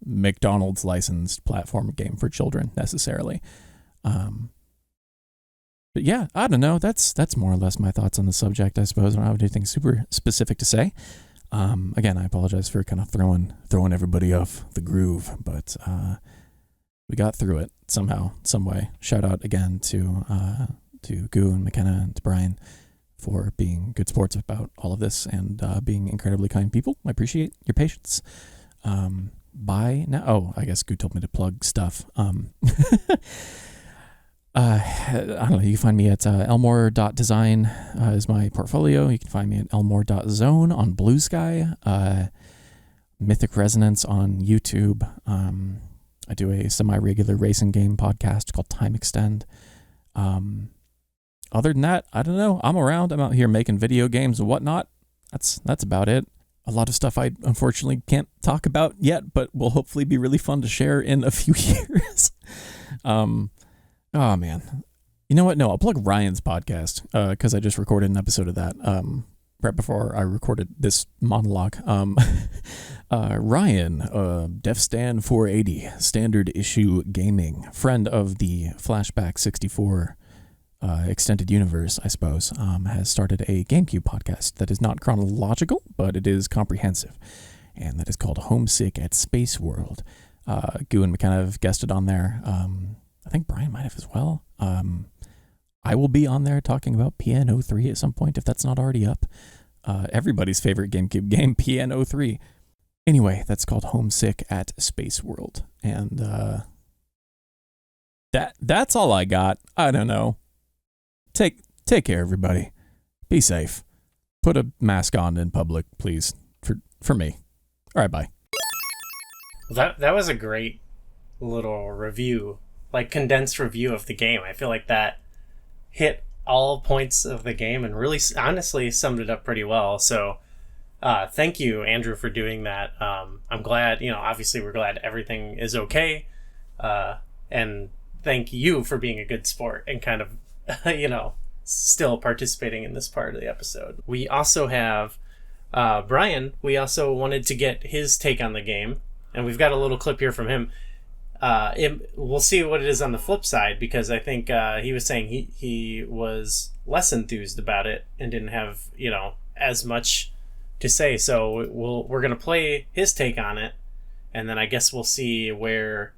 McDonald's licensed platform game for children necessarily. But yeah, I don't know. That's more or less my thoughts on the subject, I suppose. I don't have anything super specific to say. Again, I apologize for kind of throwing everybody off the groove, but we got through it somehow, some way. Shout out again to Goo and McKenna and to Brian for being good sports about all of this and being incredibly kind people. I appreciate your patience. Bye now. Oh, I guess Goo told me to plug stuff. I don't know. You can find me at elmore.design is my portfolio. You can find me at elmore.zone on Blue Sky. Mythic Resonance on YouTube. I do a semi-regular racing game podcast called Time Extend. Other than that, I don't know. I'm around. I'm out here making video games and whatnot. That's about it. A lot of stuff I unfortunately can't talk about yet, but will hopefully be really fun to share in a few years. Oh, man. You know what? No, I'll plug Ryan's podcast because I just recorded an episode of that right before I recorded this monologue. Ryan, Def Stan 480, Standard Issue Gaming, friend of the Flashback 64 extended universe, I suppose, has started a GameCube podcast that is not chronological, but it is comprehensive, and that is called Homesick at Space World. Goo and McKenna have guested on there. I think Brian might have as well. I will be on there talking about PN03 at some point, if that's not already up. Everybody's favorite GameCube game, PN03. Anyway, that's called Homesick at Space World. And that's all I got. I don't know. Take care, everybody. Be safe. Put a mask on in public, please. For me. All right, bye. That was a great little review, like condensed review of the game. I feel like that hit all points of the game and really honestly summed it up pretty well. So thank you, Andrew, for doing that. I'm glad, obviously we're glad everything is okay. And thank you for being a good sport and kind of, still participating in this part of the episode. We also have Brian. We also wanted to get his take on the game, and we've got a little clip here from him. We'll see what it is on the flip side, because I think he was saying he was less enthused about it and didn't have as much to say. So we're gonna play his take on it, and then I guess we'll see where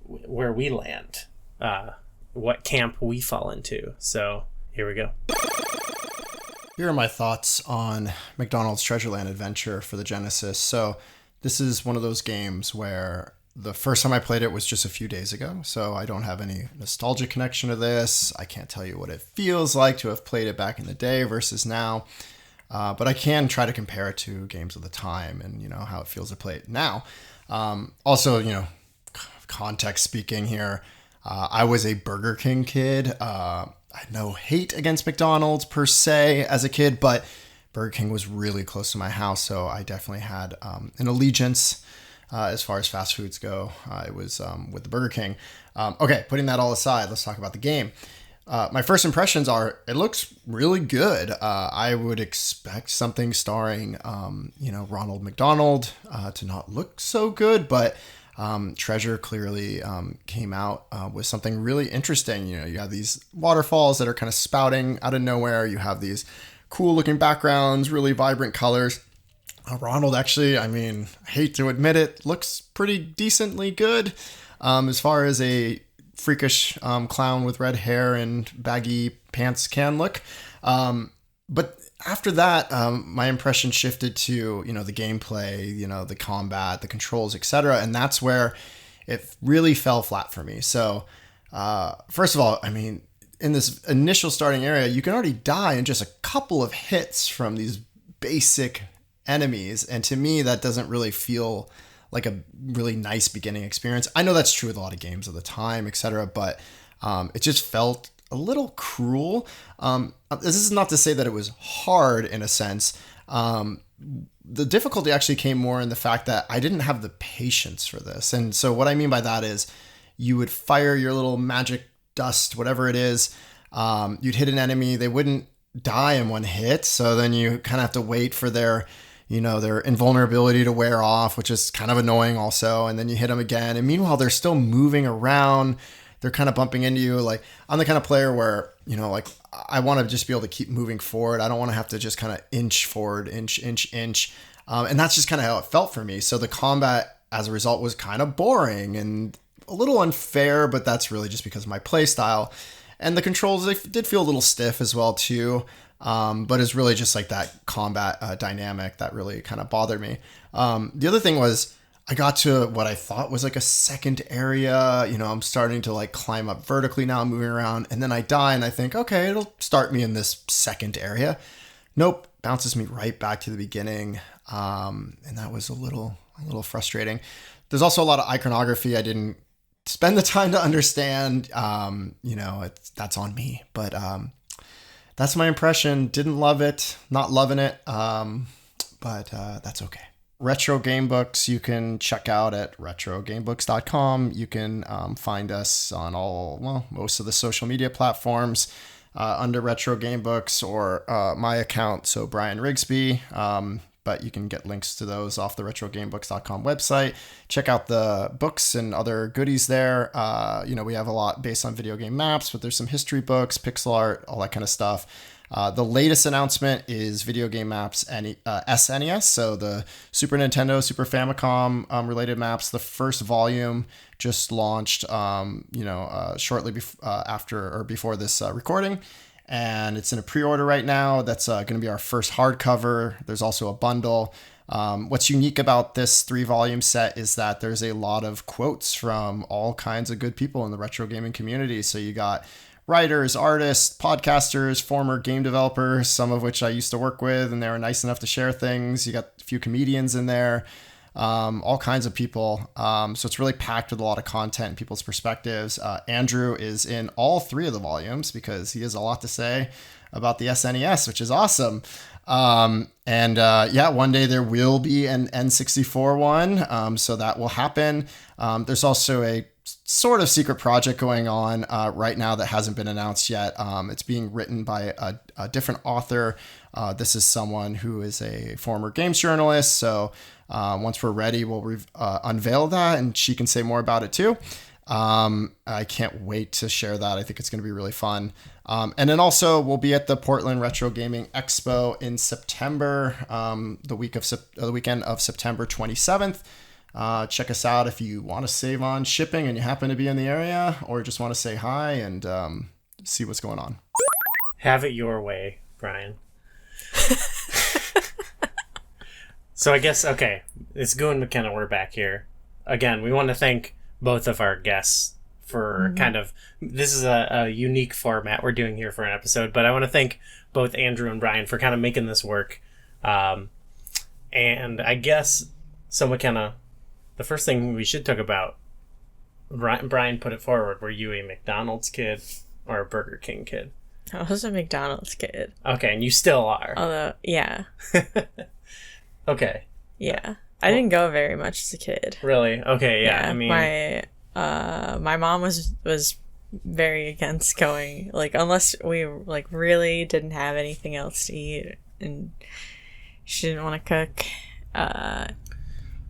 we land, what camp we fall into. So here we go. Here are my thoughts on McDonald's Treasureland Adventure for the Genesis. So this is one of those games where the first time I played it was just a few days ago, so I don't have any nostalgia connection to this. I can't tell you what it feels like to have played it back in the day versus now, but I can try to compare it to games of the time and, how it feels to play it now. Also, context speaking here, I was a Burger King kid. I had no hate against McDonald's per se as a kid, but Burger King was really close to my house, so I definitely had an allegiance. As far as fast foods go, it was with the Burger King. Okay, putting that all aside, let's talk about the game. My first impressions are, it looks really good. I would expect something starring, Ronald McDonald to not look so good, but Treasure clearly came out with something really interesting. You have these waterfalls that are kind of spouting out of nowhere. You have these cool looking backgrounds, really vibrant colors. Ronald actually, I hate to admit it, looks pretty decently good as far as a freakish clown with red hair and baggy pants can look. But after that, my impression shifted to, the gameplay, the combat, the controls, etc. And that's where it really fell flat for me. So First of all, I mean, in this initial starting area, you can already die in just a couple of hits from these basic enemies. And to me, that doesn't really feel like a really nice beginning experience. I know that's true with a lot of games of the time, etc., but it just felt a little cruel. This is not to say that it was hard in a sense. The difficulty actually came more in the fact that I didn't have the patience for this. And so what I mean by that is you would fire your little magic dust, whatever it is. You'd hit an enemy. They wouldn't die in one hit. So then you kind of have to wait for their invulnerability to wear off, which is kind of annoying also. And then you hit them again. And meanwhile, they're still moving around. They're kind of bumping into you. Like, I'm the kind of player where, like, I want to just be able to keep moving forward. I don't want to have to just kind of inch forward, inch. And that's just kind of how it felt for me. So the combat as a result was kind of boring and a little unfair, but that's really just because of my play style. And the controls, they did feel a little stiff as well too. But it's really just like that combat dynamic that really kind of bothered me. The other thing was I got to what I thought was like a second area. I'm starting to like climb up vertically now, moving around, and then I die and I think, okay, it'll start me in this second area. Nope, bounces me right back to the beginning. And that was a little frustrating. There's also a lot of iconography I didn't spend the time to understand. That's on me, but that's my impression. Didn't love it, not loving it, but that's okay. Retro Game Books you can check out at retrogamebooks.com. You can find us on most of the social media platforms under Retro Game Books or my account, so Brian Riggsbee. But you can get links to those off the retrogamebooks.com website. Check out the books and other goodies there. We have a lot based on video game maps, but there's some history books, pixel art, all that kind of stuff. The latest announcement is video game maps and SNES, so the Super Nintendo, Super Famicom related maps. The first volume just launched, shortly before this recording. And it's in a pre-order right now. That's going to be our first hardcover. There's also a bundle. What's unique about this 3-volume set is that there's a lot of quotes from all kinds of good people in the retro gaming community. So you got writers, artists, podcasters, former game developers, some of which I used to work with, and they were nice enough to share things. You got a few comedians in there. All kinds of people. So it's really packed with a lot of content and people's perspectives. Andrew is in all 3 of the volumes because he has a lot to say about the SNES, which is awesome. One day there will be an N64 one. So that will happen. There's also a sort of secret project going on right now that hasn't been announced yet. It's being written by a different author. This is someone who is a former games journalist. So once we're ready, we'll unveil that and she can say more about it too. I can't wait to share that. I think it's going to be really fun. And then also we'll be at the Portland Retro Gaming Expo in September, the weekend of September 27th. Check us out if you want to save on shipping and you happen to be in the area, or just want to say hi and see what's going on. Have it your way, Brian. So I guess, okay, it's Goon McKenna. We're back here. Again, we want to thank both of our guests for this is a unique format we're doing here for an episode, but I want to thank both Andrew and Brian for kind of making this work. And I guess, so McKenna, the first thing we should talk about, Brian put it forward, were you a McDonald's kid or a Burger King kid? I was a McDonald's kid. Okay, and you still are. Although, yeah. Okay. Yeah. I didn't go very much as a kid. Really? Okay, yeah. I mean, my mom was very against going, like, unless we like really didn't have anything else to eat and she didn't want to cook.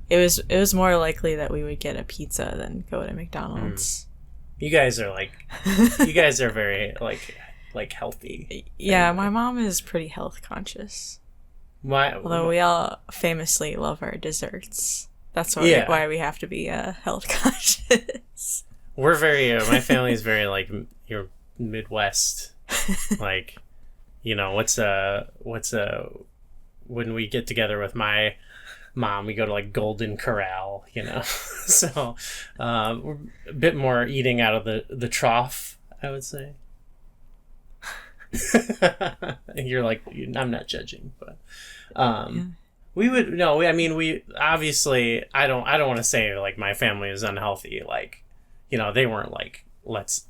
It was more likely that we would get a pizza than go to McDonald's. You guys are very like healthy. Yeah, my mom is pretty health conscious. Although we all famously love our desserts. That's why we have to be health conscious. We're very my family is very like your Midwest, like, what's when we get together with my mom, we go to like Golden Corral, you know. So we're a bit more eating out of the trough, I would say. You're like, I'm not judging, but we would no. I mean, we obviously. I don't want to say like my family is unhealthy. Like, you know, they weren't like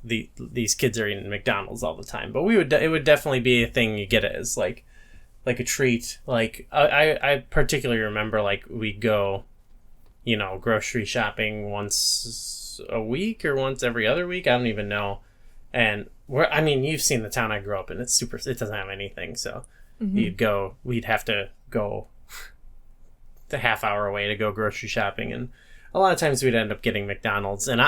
these kids are eating McDonald's all the time. But it would definitely be a thing you get it as like a treat. Like I particularly remember like we'd go, you know, grocery shopping once a week or once every other week. I don't even know. And I mean, you've seen the town I grew up in. It doesn't have anything. So we'd have to go the half hour away to go grocery shopping. And a lot of times we'd end up getting McDonald's. And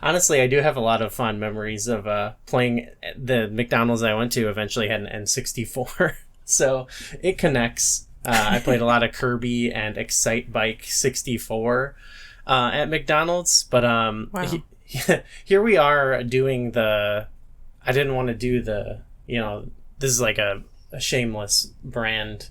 honestly, I do have a lot of fond memories of playing the McDonald's I went to eventually had an N64. So it connects. I played a lot of Kirby and Excite Bike 64 at McDonald's. But Wow. Here we are doing I didn't want to do you know, this is like a shameless brand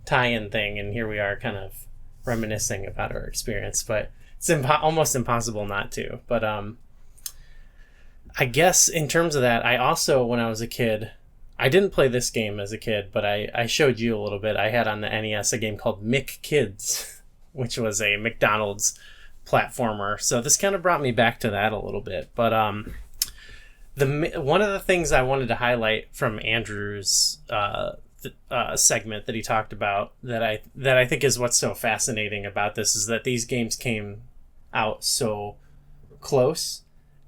tie-in thing, and here we are kind of reminiscing about our experience, but it's almost impossible not to. But I guess in terms of that, I also, when I was a kid, I didn't play this game as a kid, but I showed you a little bit. I had on the NES a game called McKids, which was a McDonald's platformer. So this kind of brought me back to that a little bit. But one of the things I wanted to highlight from Andrew's segment that he talked about that I think is what's so fascinating about this is that these games came out so close,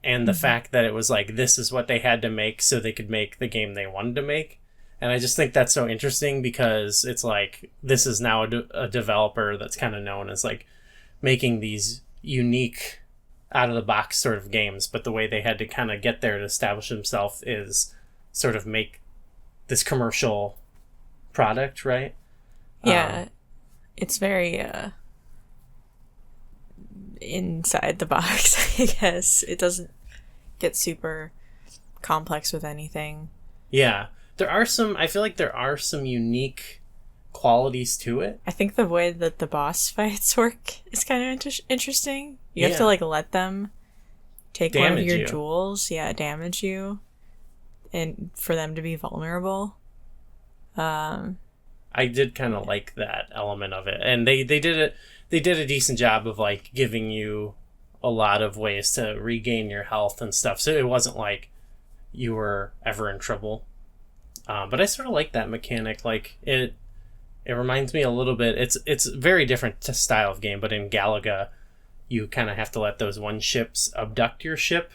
and the fact that it was like this is what they had to make so they could make the game they wanted to make. And I just think that's so interesting because it's like this is now a developer that's kind of known as like making these unique out of the box sort of games, but the way they had to kind of get there to establish themselves is sort of make this commercial product, right? Yeah. It's very inside the box, I guess. It doesn't get super complex with anything. Yeah. I feel like there are some unique qualities to it. I think the way that the boss fights work is kind of interesting. You have to like let them take one of your jewels, damage you, and for them to be vulnerable. I did kind of like that element of it, and they did a decent job of like giving you a lot of ways to regain your health and stuff. So it wasn't like you were ever in trouble. But I sort of like that mechanic. Like it reminds me a little bit. It's very different style of game, but in Galaga, you kind of have to let those one ships abduct your ship,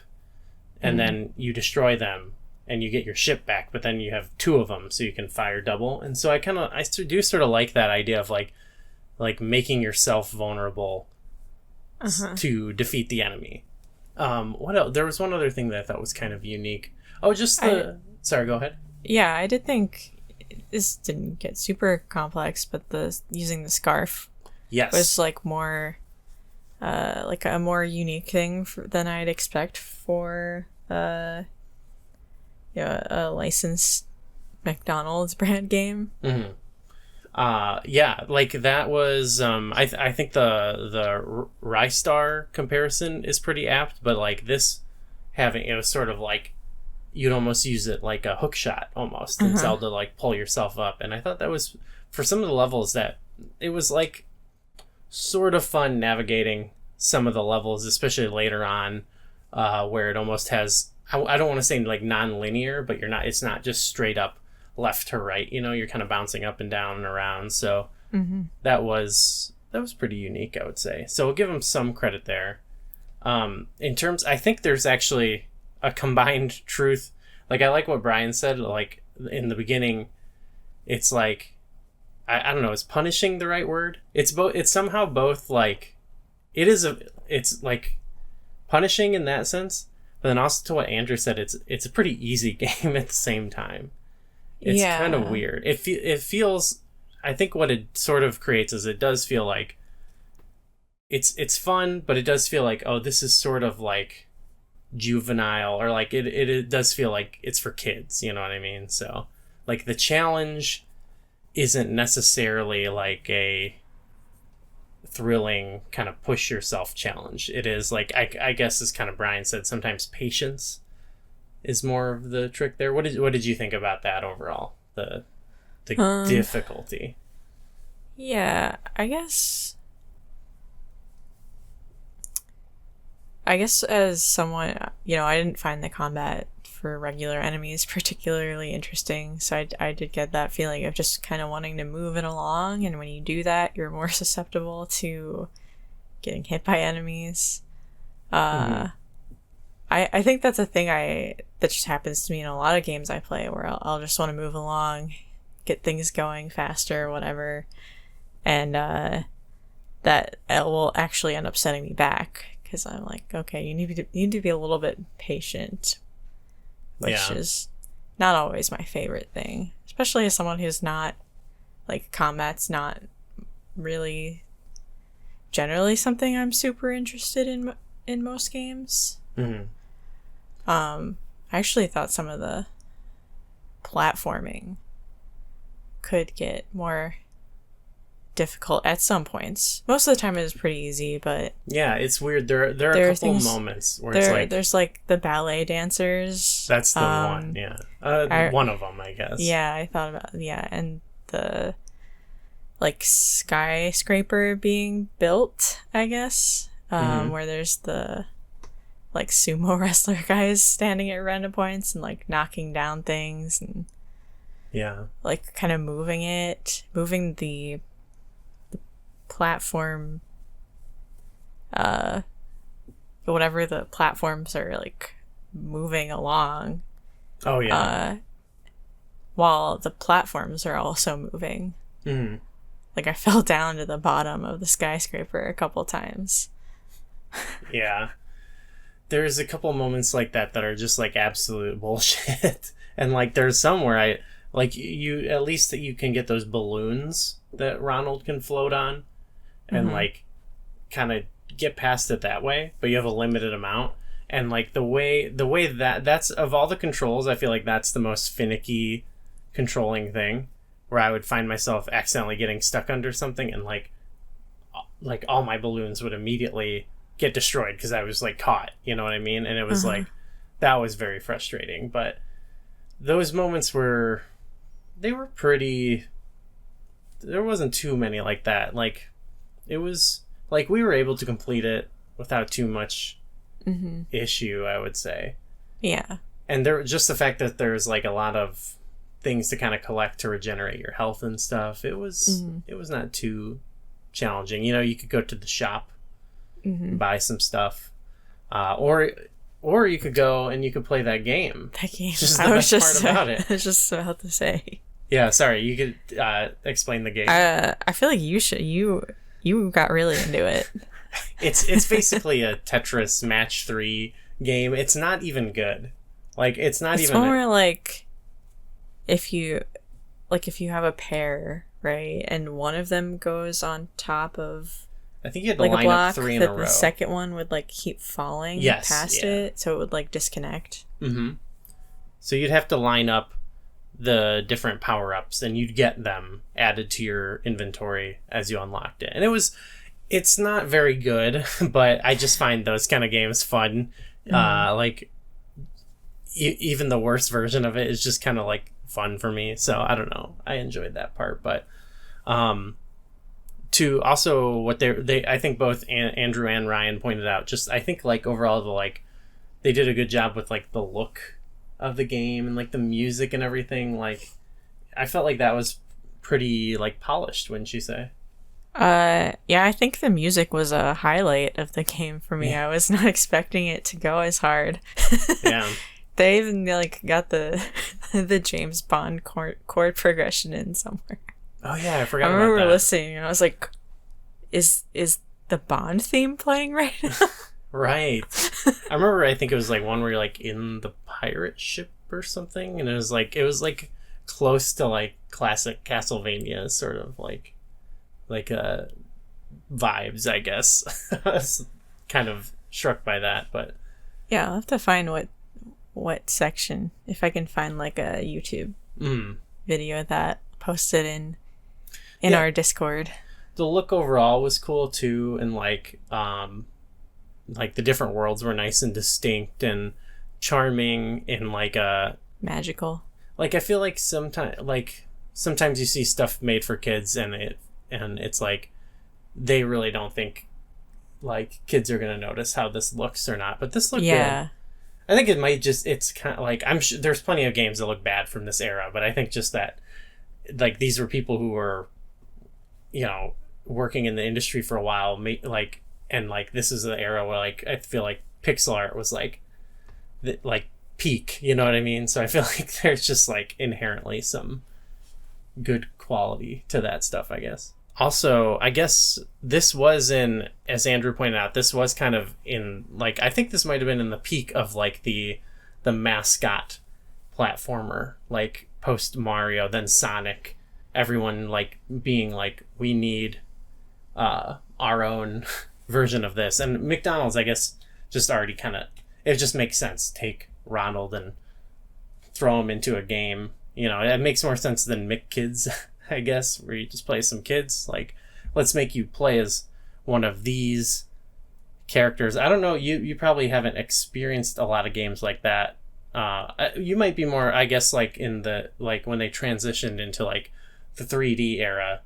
and then you destroy them, and you get your ship back. But then you have two of them, so you can fire double. And so I do sort of like that idea of like making yourself vulnerable to defeat the enemy. What else? There was one other thing that I thought was kind of unique. Oh, sorry, go ahead. Yeah, I did think this didn't get super complex, but using the scarf was like more like a more unique thing than I'd expect for a licensed McDonald's brand game. Yeah, like that was I think the Rystar comparison is pretty apt, but like this it was sort of like you'd almost use it like a hook shot almost and to like pull yourself up. And I thought that was, for some of the levels, that it was like sort of fun navigating some of the levels, especially later on, where it almost has, I don't want to say like non-linear, but it's not just straight up left to right, you know, you're kind of bouncing up and down and around. So that was pretty unique, I would say. So we'll give them some credit there. In terms, I think there's actually a combined truth. Like, I like what Brian said, like in the beginning, it's like, I don't know, is punishing the right word? It's somehow both like, it's like punishing in that sense, but then also to what Andrew said, it's a pretty easy game at the same time. It's kind of weird. It feels, I think what it sort of creates is it does feel like it's fun, but it does feel like, oh, this is sort of like juvenile, or like it does feel like it's for kids, you know what I mean? So like the challenge isn't necessarily like thrilling kind of push yourself challenge. It is like, I guess, as kind of Brian said, sometimes patience is more of the trick there. What did you think about that overall? The difficulty. Yeah, I guess as someone, I didn't find the combat for regular enemies particularly interesting, so I did get that feeling of just kind of wanting to move it along, and when you do that, you're more susceptible to getting hit by enemies. I think that's a thing that just happens to me in a lot of games I play, where I'll just want to move along, get things going faster, whatever, and that it will actually end up setting me back, because I'm like, okay, you need to be a little bit patient, which is not always my favorite thing, especially as someone who's not, like, combat's not really generally something I'm super interested in most games. I actually thought some of the platforming could get more difficult at some points. Most of the time it was pretty easy, but yeah, it's weird. There are a couple moments where it's like, there's like the ballet dancers. That's the one. Yeah, one of them, I guess. Yeah, I thought about and the like skyscraper being built, I guess, where there's the like sumo wrestler guys standing at random points and like knocking down things and like kind of moving the platform, whatever the platforms are like moving along. Oh yeah. While the platforms are also moving. Like I fell down to the bottom of the skyscraper a couple times. Yeah. There's a couple moments like that are just like absolute bullshit. And like there's some where I like you at least that you can get those balloons that Ronald can float on and like kind of get past it that way, but you have a limited amount. And like the way that's of all the controls, I feel like that's the most finicky controlling thing, where I would find myself accidentally getting stuck under something and like all my balloons would immediately get destroyed because I was like caught, you know what I mean? And it was like, that was very frustrating. But those moments were pretty, there wasn't too many like that. Like it was like we were able to complete it without too much issue, I would say. Yeah. And there just the fact that there's like a lot of things to kind of collect to regenerate your health and stuff, it was not too challenging. You could go to the shop, buy some stuff, or you could go and you could play that game. That game. Just I was just part about it. I was just about to say. Yeah, sorry. You could explain the game. I feel like you should. You got really into it. It's basically a Tetris Match 3 game. It's not even good. Like it's not even. It's more like if you have a pair, right, and one of them goes on top of. I think you had to like line a block up 3 in a row. The second one would like keep falling past it, so it would like disconnect. So you'd have to line up the different power-ups, and you'd get them added to your inventory as you unlocked it. And it's not very good, but I just find those kind of games fun. Like even the worst version of it is just kind of like fun for me. So I don't know. I enjoyed that part, but to also what they I think both Andrew and Ryan pointed out, just I think like overall they did a good job with like the look of the game and like the music and everything. Like I felt like that was pretty like polished, wouldn't you say? Yeah, I think the music was a highlight of the game for me. I was not expecting it to go as hard. Yeah. They even like got the James Bond chord progression in somewhere. Oh yeah, I forgot about that. I remember listening and I was like, is the Bond theme playing right now? Right. I remember I think it was like one where you're like in the pirate ship or something, and it was like close to like classic Castlevania sort of like vibes, I guess. I was kind of struck by that, but yeah, I'll have to find what section, if I can find like a YouTube video of that, post it in our Discord. the look overall was cool too, and like the different worlds were nice and distinct and charming and like magical. Like I feel like sometimes you see stuff made for kids and it's like they really don't think like kids are gonna notice how this looks or not, but this looked good. I think it might it's kind of like, I'm sure there's plenty of games that look bad from this era, but I think just that like these were people who were, you know, working in the industry for a while, like, and like this is the era where like I feel like pixel art was like peak, you know what I mean? So I feel like there's just like inherently some good quality to that stuff, I guess. Also, I guess this was as Andrew pointed out, this was kind of in like, I think this might have been in the peak of like the mascot platformer, like post Mario, then Sonic, everyone like being like, we need our own version of this. And McDonald's, I guess, just already kind of, it just makes sense. Take Ronald and throw him into a game. You know, it makes more sense than McKids, I guess, where you just play some kids. Like, let's make you play as one of these characters. I don't know, you probably haven't experienced a lot of games like that. You might be more, I guess, like in the, like when they transitioned into like the 3D era,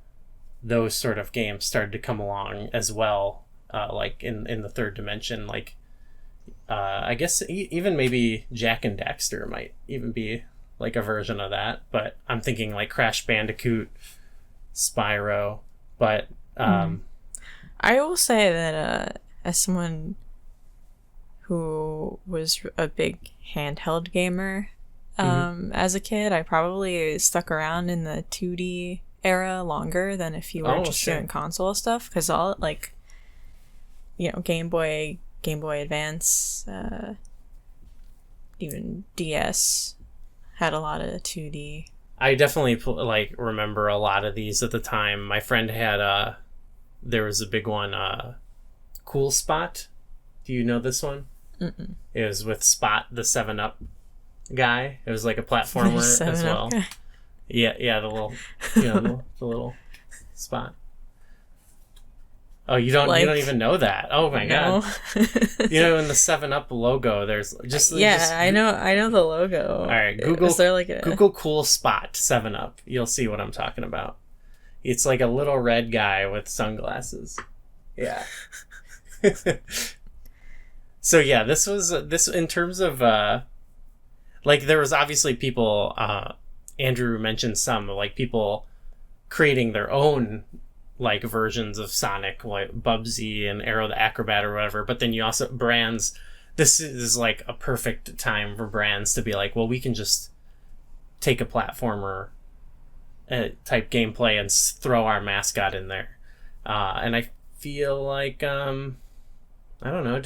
those sort of games started to come along as well, like in the third dimension. Like, I guess even maybe Jack and Daxter might even be like a version of that, but I'm thinking like Crash Bandicoot, Spyro, but I will say that as someone who was a big handheld gamer as a kid, I probably stuck around in the 2D era longer than if you were doing console stuff, because all like, you know, Game Boy Advance, even DS had a lot of 2D. I definitely like remember a lot of these at the time. My friend had there was a big one, Cool Spot. Do you know this one? Mm-mm. It was with Spot, the 7-Up guy. It was like a platformer as well. Guy. Yeah, the little, you know, the little Spot. Oh, you don't even know that? Oh my god! You know, in the 7-Up logo, there's I know the logo. All right, Google. Is there like Google Cool Spot 7-Up? You'll see what I'm talking about. It's like a little red guy with sunglasses. Yeah. So yeah, this was in terms of like there was obviously people. Andrew mentioned some like people creating their own like versions of Sonic, like Bubsy and Arrow the Acrobat or whatever, but then you also brands, this is like a perfect time for brands to be like, well, we can just take a platformer type gameplay and throw our mascot in there, and I feel like I don't know,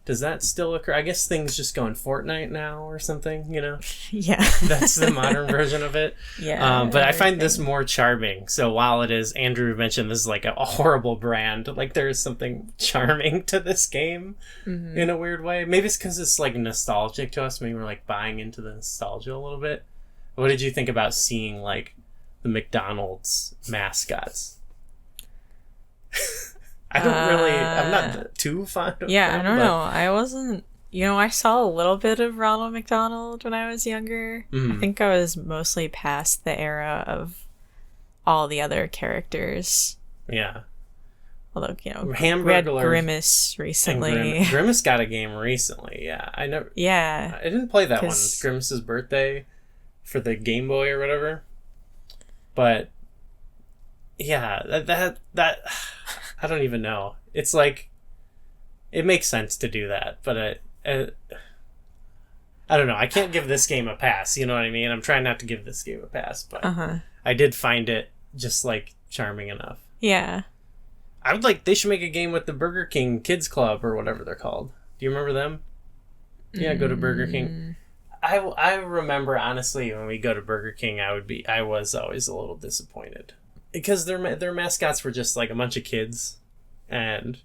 does that still occur? I guess things just go in Fortnite now or something, you know? Yeah. That's the modern version of it. Yeah. But I find this more charming. So while it is, Andrew mentioned this is like a horrible brand, like there is something charming to this game in a weird way. Maybe it's because it's like nostalgic to us. Maybe we're like buying into the nostalgia a little bit. What did you think about seeing like the McDonald's mascots? I'm not too fond of them. I don't know. I wasn't, you know, I saw a little bit of Ronald McDonald when I was younger. I think I was mostly past the era of all the other characters. Yeah. Although, you know, Hamburglar, we had Grimace recently. Grimace got a game recently, yeah. I didn't play that one, Grimace's Birthday, for the Game Boy or whatever. But, yeah, that I don't even know. It's like, it makes sense to do that, but I don't know. I can't give this game a pass, you know what I mean? I'm trying not to give this game a pass, but I did find it just like charming enough. Yeah. I would like, they should make a game with the Burger King Kids Club or whatever they're called. Do you remember them? Yeah, go to Burger King. I remember, honestly, when we go to Burger King, I was always a little disappointed. Because their mascots were just like a bunch of kids, and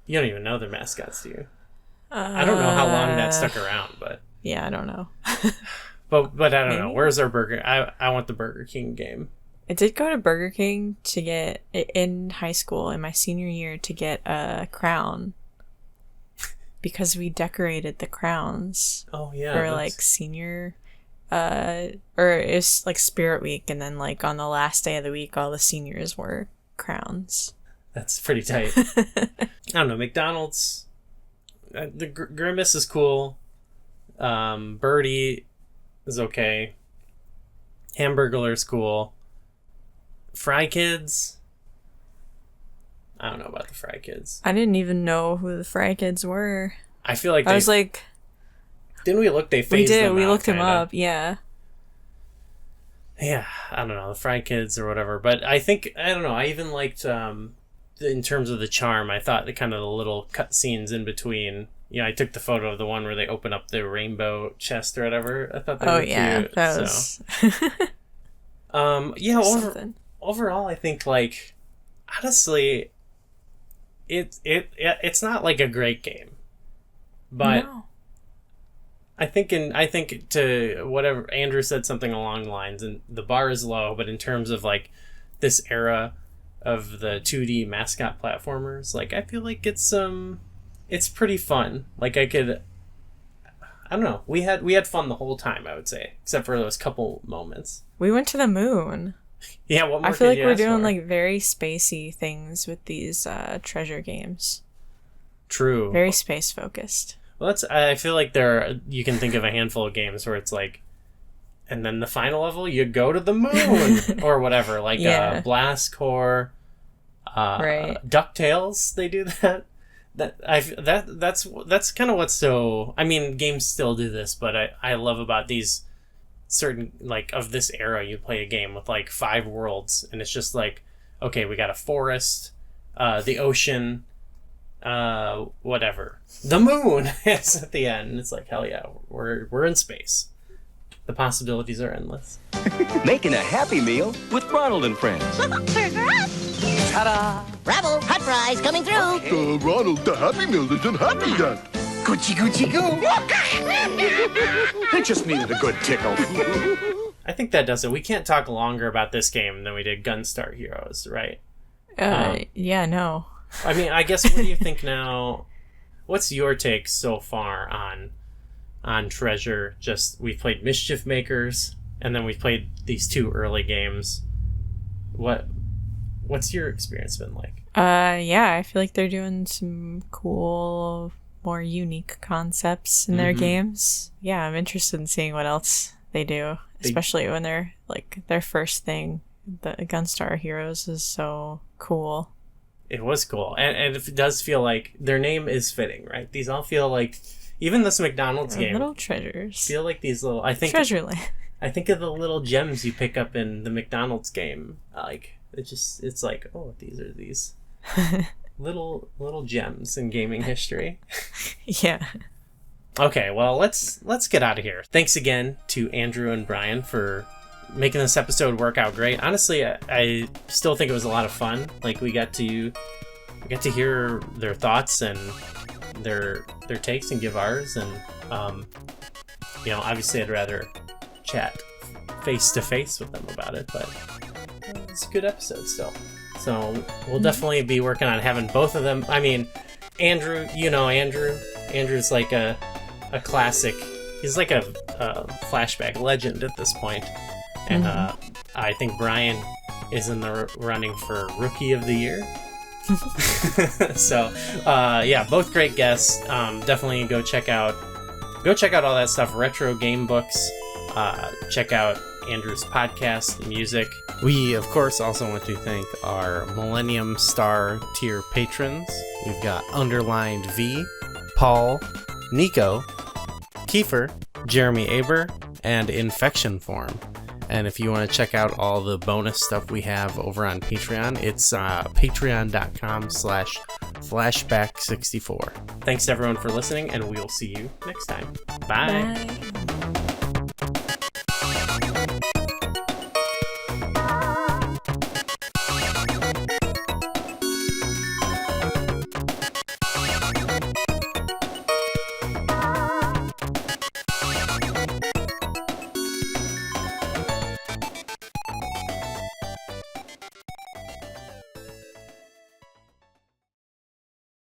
you don't even know their mascots, do you? I don't know how long that stuck around, but yeah, I don't know. but I don't know. Where's our Burger? I want the Burger King game. I did go to Burger King to get, in high school, in my senior year, to get a crown. Because we decorated the crowns. Oh, yeah. For, like, senior... or it was, like, Spirit Week, and then, like, on the last day of the week, all the seniors wore crowns. That's pretty tight. I don't know, McDonald's... the Grimace is cool. Birdie is okay. Hamburglar's cool. Fry Kids... I don't know about the Fry Kids. I didn't even know who the Fry Kids were. I feel like I was like... Didn't we look? They phased We did. them We out, looked them kinda. up. Yeah. Yeah, I don't know, the Fry Kids or whatever. But I don't know, I even liked, in terms of the charm, I thought the kind of the little cut scenes in between. You know, I took the photo of the one where they open up the rainbow chest or whatever. I thought they were cute. That was... So. Overall, I think, like, honestly... It's not like a great game, but No. I think to whatever Andrew said something along the lines, and the bar is low, but in terms of like this era of the 2D mascot platformers, like I feel like it's pretty fun. Like I don't know, we had fun the whole time, I would say, except for those couple moments. We went to the moon. Yeah, what more I feel could like you we're ask doing for? like very spacey things with these treasure games. True. Very space focused. Well, I feel like you can think of a handful of games where it's like, and then the final level, you go to the moon or whatever, like Blast Core, right. DuckTales. They do that. That's kind of what's so. I mean, games still do this, but I love about these certain, like, of this era. You play a game with like 5 worlds, and it's just like, okay, we got a forest, the ocean. Whatever. The moon is at the end. And it's like, hell yeah, we're in space. The possibilities are endless. Making a Happy Meal with Ronald and Friends. Burger up! Ta-da! Bravo, hot fries coming through. Ronald, the Happy Meal isn't happy yet. Gucci, Gucci, goo! It just needed a good tickle. I think that does it. We can't talk longer about this game than we did Gunstar Heroes, right? Yeah, no. I mean, I guess, what do you think now? What's your take so far on Treasure? Just, we've played Mischief Makers, and then we've played these 2 early games. What's your experience been like? Yeah, I feel like they're doing some cool, more unique concepts in their games. Yeah, I'm interested in seeing what else they do, especially when they're like their first thing. The Gunstar Heroes is so cool. It was cool, and it does feel like their name is fitting, right? These all feel like, even this McDonald's game, little treasures. feel like these little. I think Treasureland. I think of the little gems you pick up in the McDonald's game. Like it's like, oh, these are these little gems in gaming history. Yeah. Okay, well, let's get out of here. Thanks again to Andrew and Brian for making this episode work out great. Honestly, I still think it was a lot of fun. Like, we got to hear their thoughts and their takes and give ours, and obviously I'd rather chat face to face with them about it, but it's a good episode still. So we'll definitely be working on having both of them. I mean, Andrew, Andrew's like a classic. He's like a flashback legend at this point. And I think Brian is in the running for Rookie of the Year. So, both great guests. Definitely go check out all that stuff. Retro Game Books. Check out Andrew's podcast, music. We, of course, also want to thank our Millennium Star tier patrons. We've got Underlined V, Paul, Nico, Kiefer, Jeremy Aber, and Infection Form. And if you want to check out all the bonus stuff we have over on Patreon, it's patreon.com/flashback64. Thanks everyone for listening, and we'll see you next time. Bye. Bye.